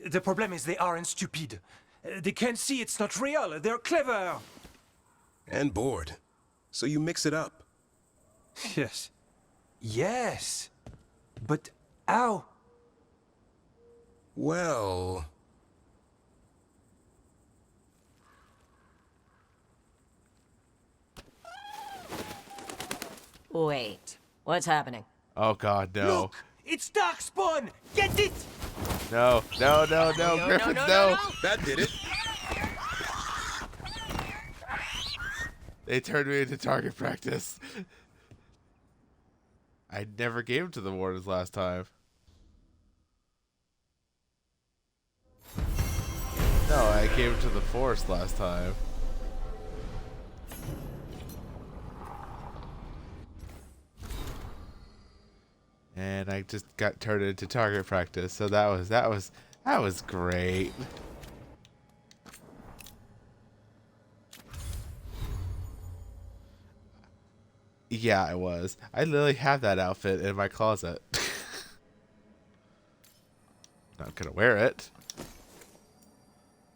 the problem is they aren't stupid. They can't see it's not real. They're clever. And bored. So you mix it up. Yes. Yes. But how? Well... Wait, what's happening? Oh God, no. Look, it's Darkspawn. Get it? No, no, no, no, Griffins, no. That did it. They turned me into target practice. I never gave him to the wardens last time. No, I gave him to the forest last time. And I just got turned into target practice, so that was great. Yeah, I was. I literally have that outfit in my closet. Not gonna wear it.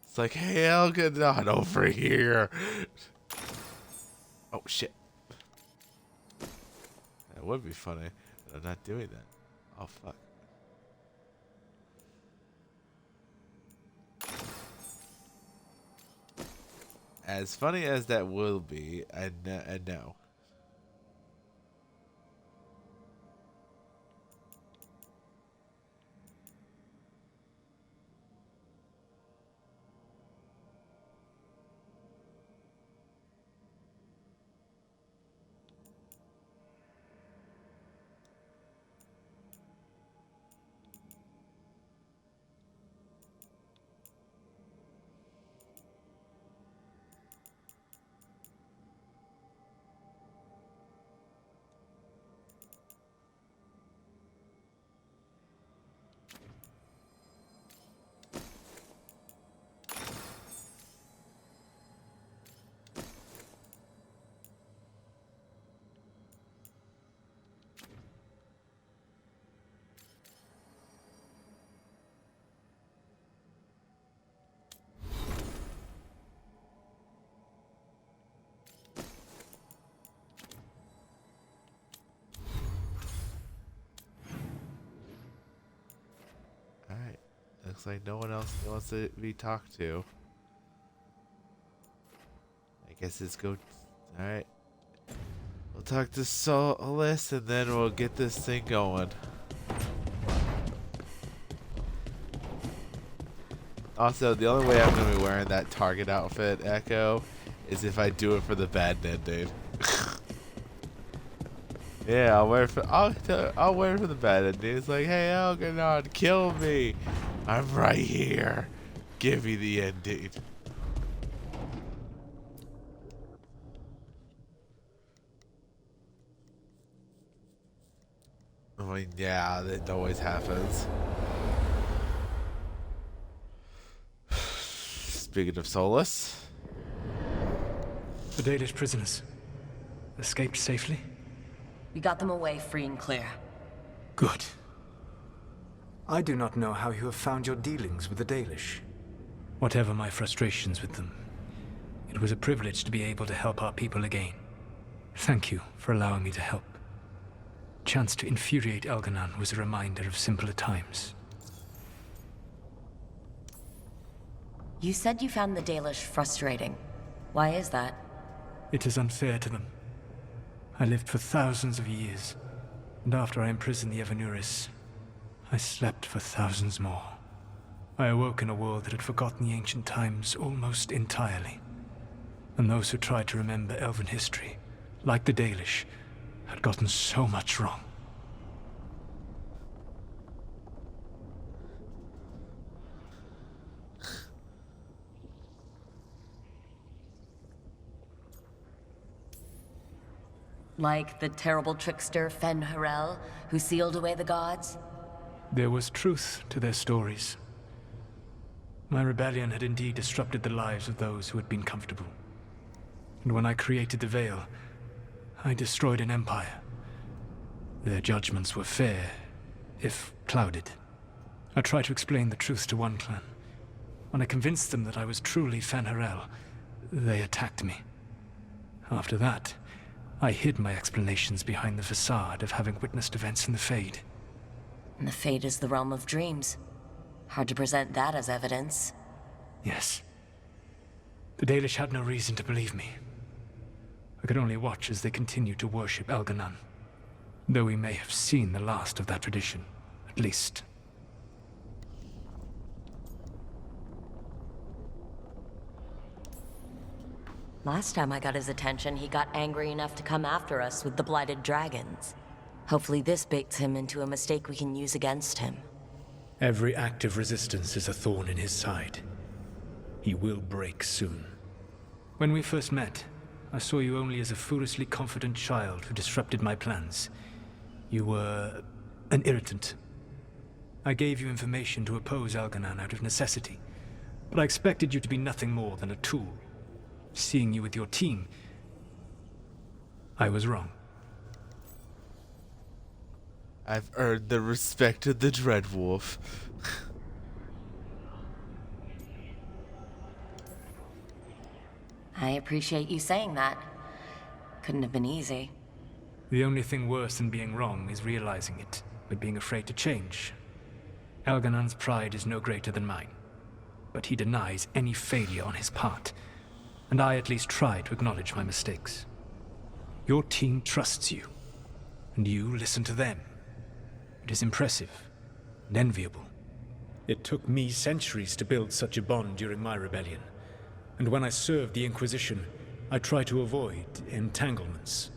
It's like, hey, Elga, not over here. Oh shit. That would be funny. I'm not doing that. Oh, fuck. As funny as that will be, I know. Alright. Looks like no one else wants to be talked to. I guess it's go. Alright. We'll talk to Solus and then we'll get this thing going. Also, the only way I'm going to be wearing that target outfit, Echo, is if I do it for the bad ending. Yeah, I'll wear it for the bad ending. It's like, hey, Algernon, kill me. I'm right here. Give me the ending. I mean, yeah, that always happens. Speaking of Solus. The Dalish prisoners escaped safely? We got them away free and clear. Good. I do not know how you have found your dealings with the Dalish. Whatever my frustrations with them, it was a privilege to be able to help our people again. Thank you for allowing me to help. Chance to infuriate Elganon was a reminder of simpler times. You said you found the Dalish frustrating. Why is that? It is unfair to them. I lived for thousands of years, and after I imprisoned the Evanuris, I slept for thousands more. I awoke in a world that had forgotten the ancient times almost entirely. And those who tried to remember Elven history, like the Dalish, had gotten so much wrong. Like the terrible trickster Fen-Harel, who sealed away the gods? There was truth to their stories. My rebellion had indeed disrupted the lives of those who had been comfortable. And when I created the Veil, I destroyed an empire. Their judgments were fair, if clouded. I tried to explain the truth to one clan. When I convinced them that I was truly Fen-Harel, they attacked me. After that, I hid my explanations behind the facade of having witnessed events in the Fade. And the Fade is the realm of dreams. Hard to present that as evidence. Yes. The Dalish had no reason to believe me. I could only watch as they continued to worship Elganon, though we may have seen the last of that tradition, at least. Last time I got his attention, he got angry enough to come after us with the blighted dragons. Hopefully this baits him into a mistake we can use against him. Every act of resistance is a thorn in his side. He will break soon. When we first met, I saw you only as a foolishly confident child who disrupted my plans. You were an irritant. I gave you information to oppose Elganon out of necessity, but I expected you to be nothing more than a tool. Seeing you with your team, I was wrong. I've earned the respect of the Dreadwolf. I appreciate you saying that. Couldn't have been easy. The only thing worse than being wrong is realizing it, but being afraid to change. Elganon's pride is no greater than mine, but he denies any failure on his part, and I at least try to acknowledge my mistakes. Your team trusts you, and you listen to them. It is impressive and enviable. It took me centuries to build such a bond during my rebellion, and when I served the Inquisition, I tried to avoid entanglements.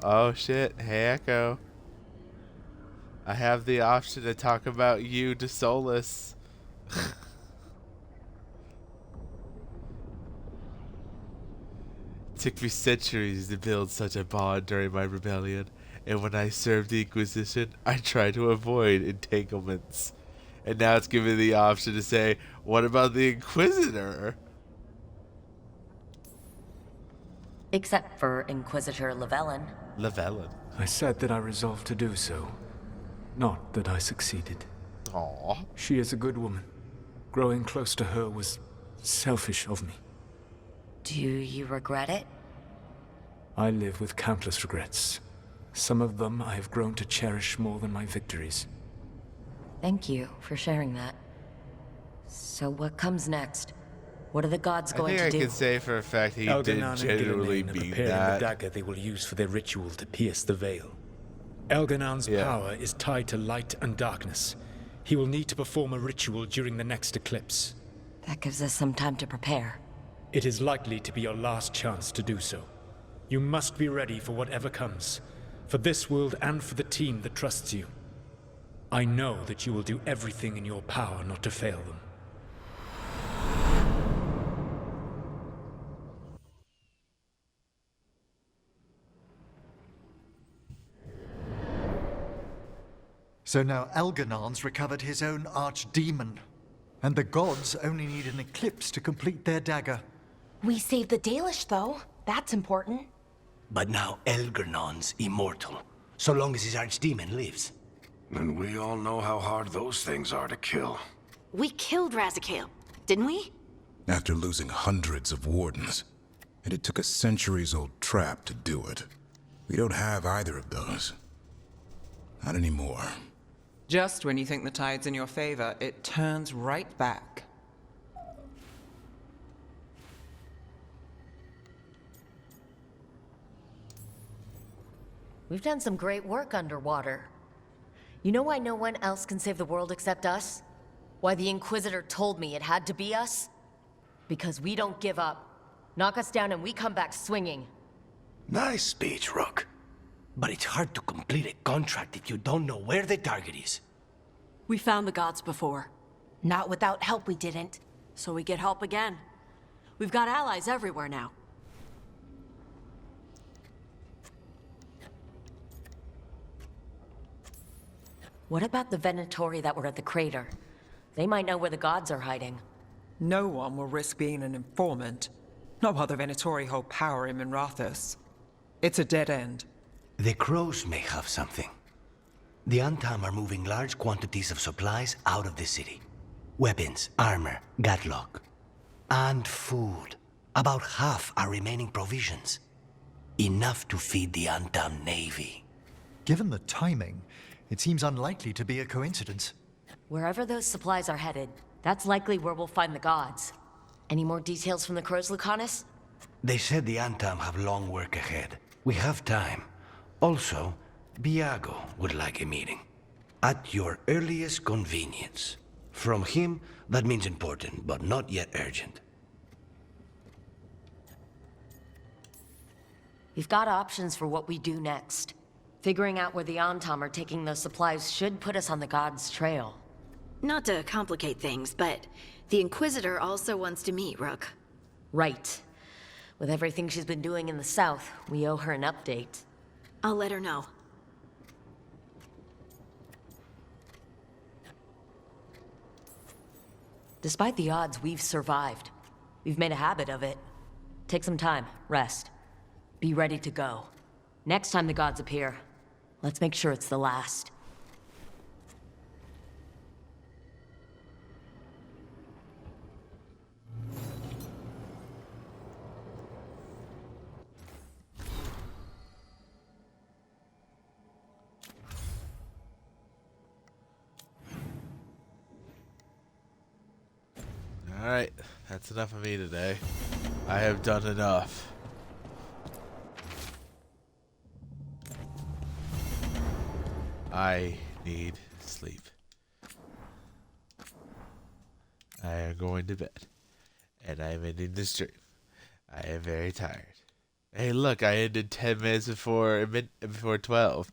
Oh shit. Hey, Echo. I have the option to talk about you to Solus. Took me centuries to build such a bond during my rebellion, and when I served the Inquisition, I tried to avoid entanglements. And now it's given the option to say, what about the Inquisitor? Except for Inquisitor Llewellyn. Llewellyn. I said that I resolved to do so, not that I succeeded. Aww. She is a good woman. Growing close to her was selfish of me. Do you regret it? I live with countless regrets. Some of them I have grown to cherish more than my victories. Thank you for sharing that. So what comes next? What are the gods going to do? I think I can say for a fact he did genuinely mean that. The dagger they will use for their ritual to pierce the veil. Elganon's power is tied to light and darkness. He will need to perform a ritual during the next eclipse. That gives us some time to prepare. It is likely to be your last chance to do so. You must be ready for whatever comes, for this world and for the team that trusts you. I know that you will do everything in your power not to fail them. So now Elganon's recovered his own archdemon, and the gods only need an eclipse to complete their dagger. We saved the Dalish, though. That's important. But now Elganon's immortal, so long as his archdemon lives. And we all know how hard those things are to kill. We killed Razikale, didn't we? After losing hundreds of wardens. And it took a centuries-old trap to do it. We don't have either of those. Not anymore. Just when you think the tide's in your favor, it turns right back. We've done some great work underwater. You know why no one else can save the world except us? Why the Inquisitor told me it had to be us? Because we don't give up. Knock us down and we come back swinging. Nice speech, Rook. But it's hard to complete a contract if you don't know where the target is. We found the gods before. Not without help, we didn't. So we get help again. We've got allies everywhere now. What about the Venatori that were at the crater? They might know where the gods are hiding. No one will risk being an informant. Not while the Venatori hold power in Minrathous. It's a dead end. The crows may have something. The Antam are moving large quantities of supplies out of the city. Weapons, armor, gatlock. And food. About half are remaining provisions. Enough to feed the Antam navy. Given the timing, it seems unlikely to be a coincidence. Wherever those supplies are headed, that's likely where we'll find the gods. Any more details from the crows, Lucanus? They said the Antam have long work ahead. We have time. Also, Biago would like a meeting. At your earliest convenience. From him, that means important, but not yet urgent. We've got options for what we do next. Figuring out where the Antam are taking those supplies should put us on the gods' trail. Not to complicate things, but the Inquisitor also wants to meet Rook. Right. With everything she's been doing in the south, we owe her an update. I'll let her know. Despite the odds, we've survived. We've made a habit of it. Take some time, rest. Be ready to go. Next time the gods appear, let's make sure it's the last. Alright, that's enough of me today. I have done enough. I need sleep. I am going to bed. And I am ending the stream. I am very tired. Hey look, I ended 10 minutes before 12.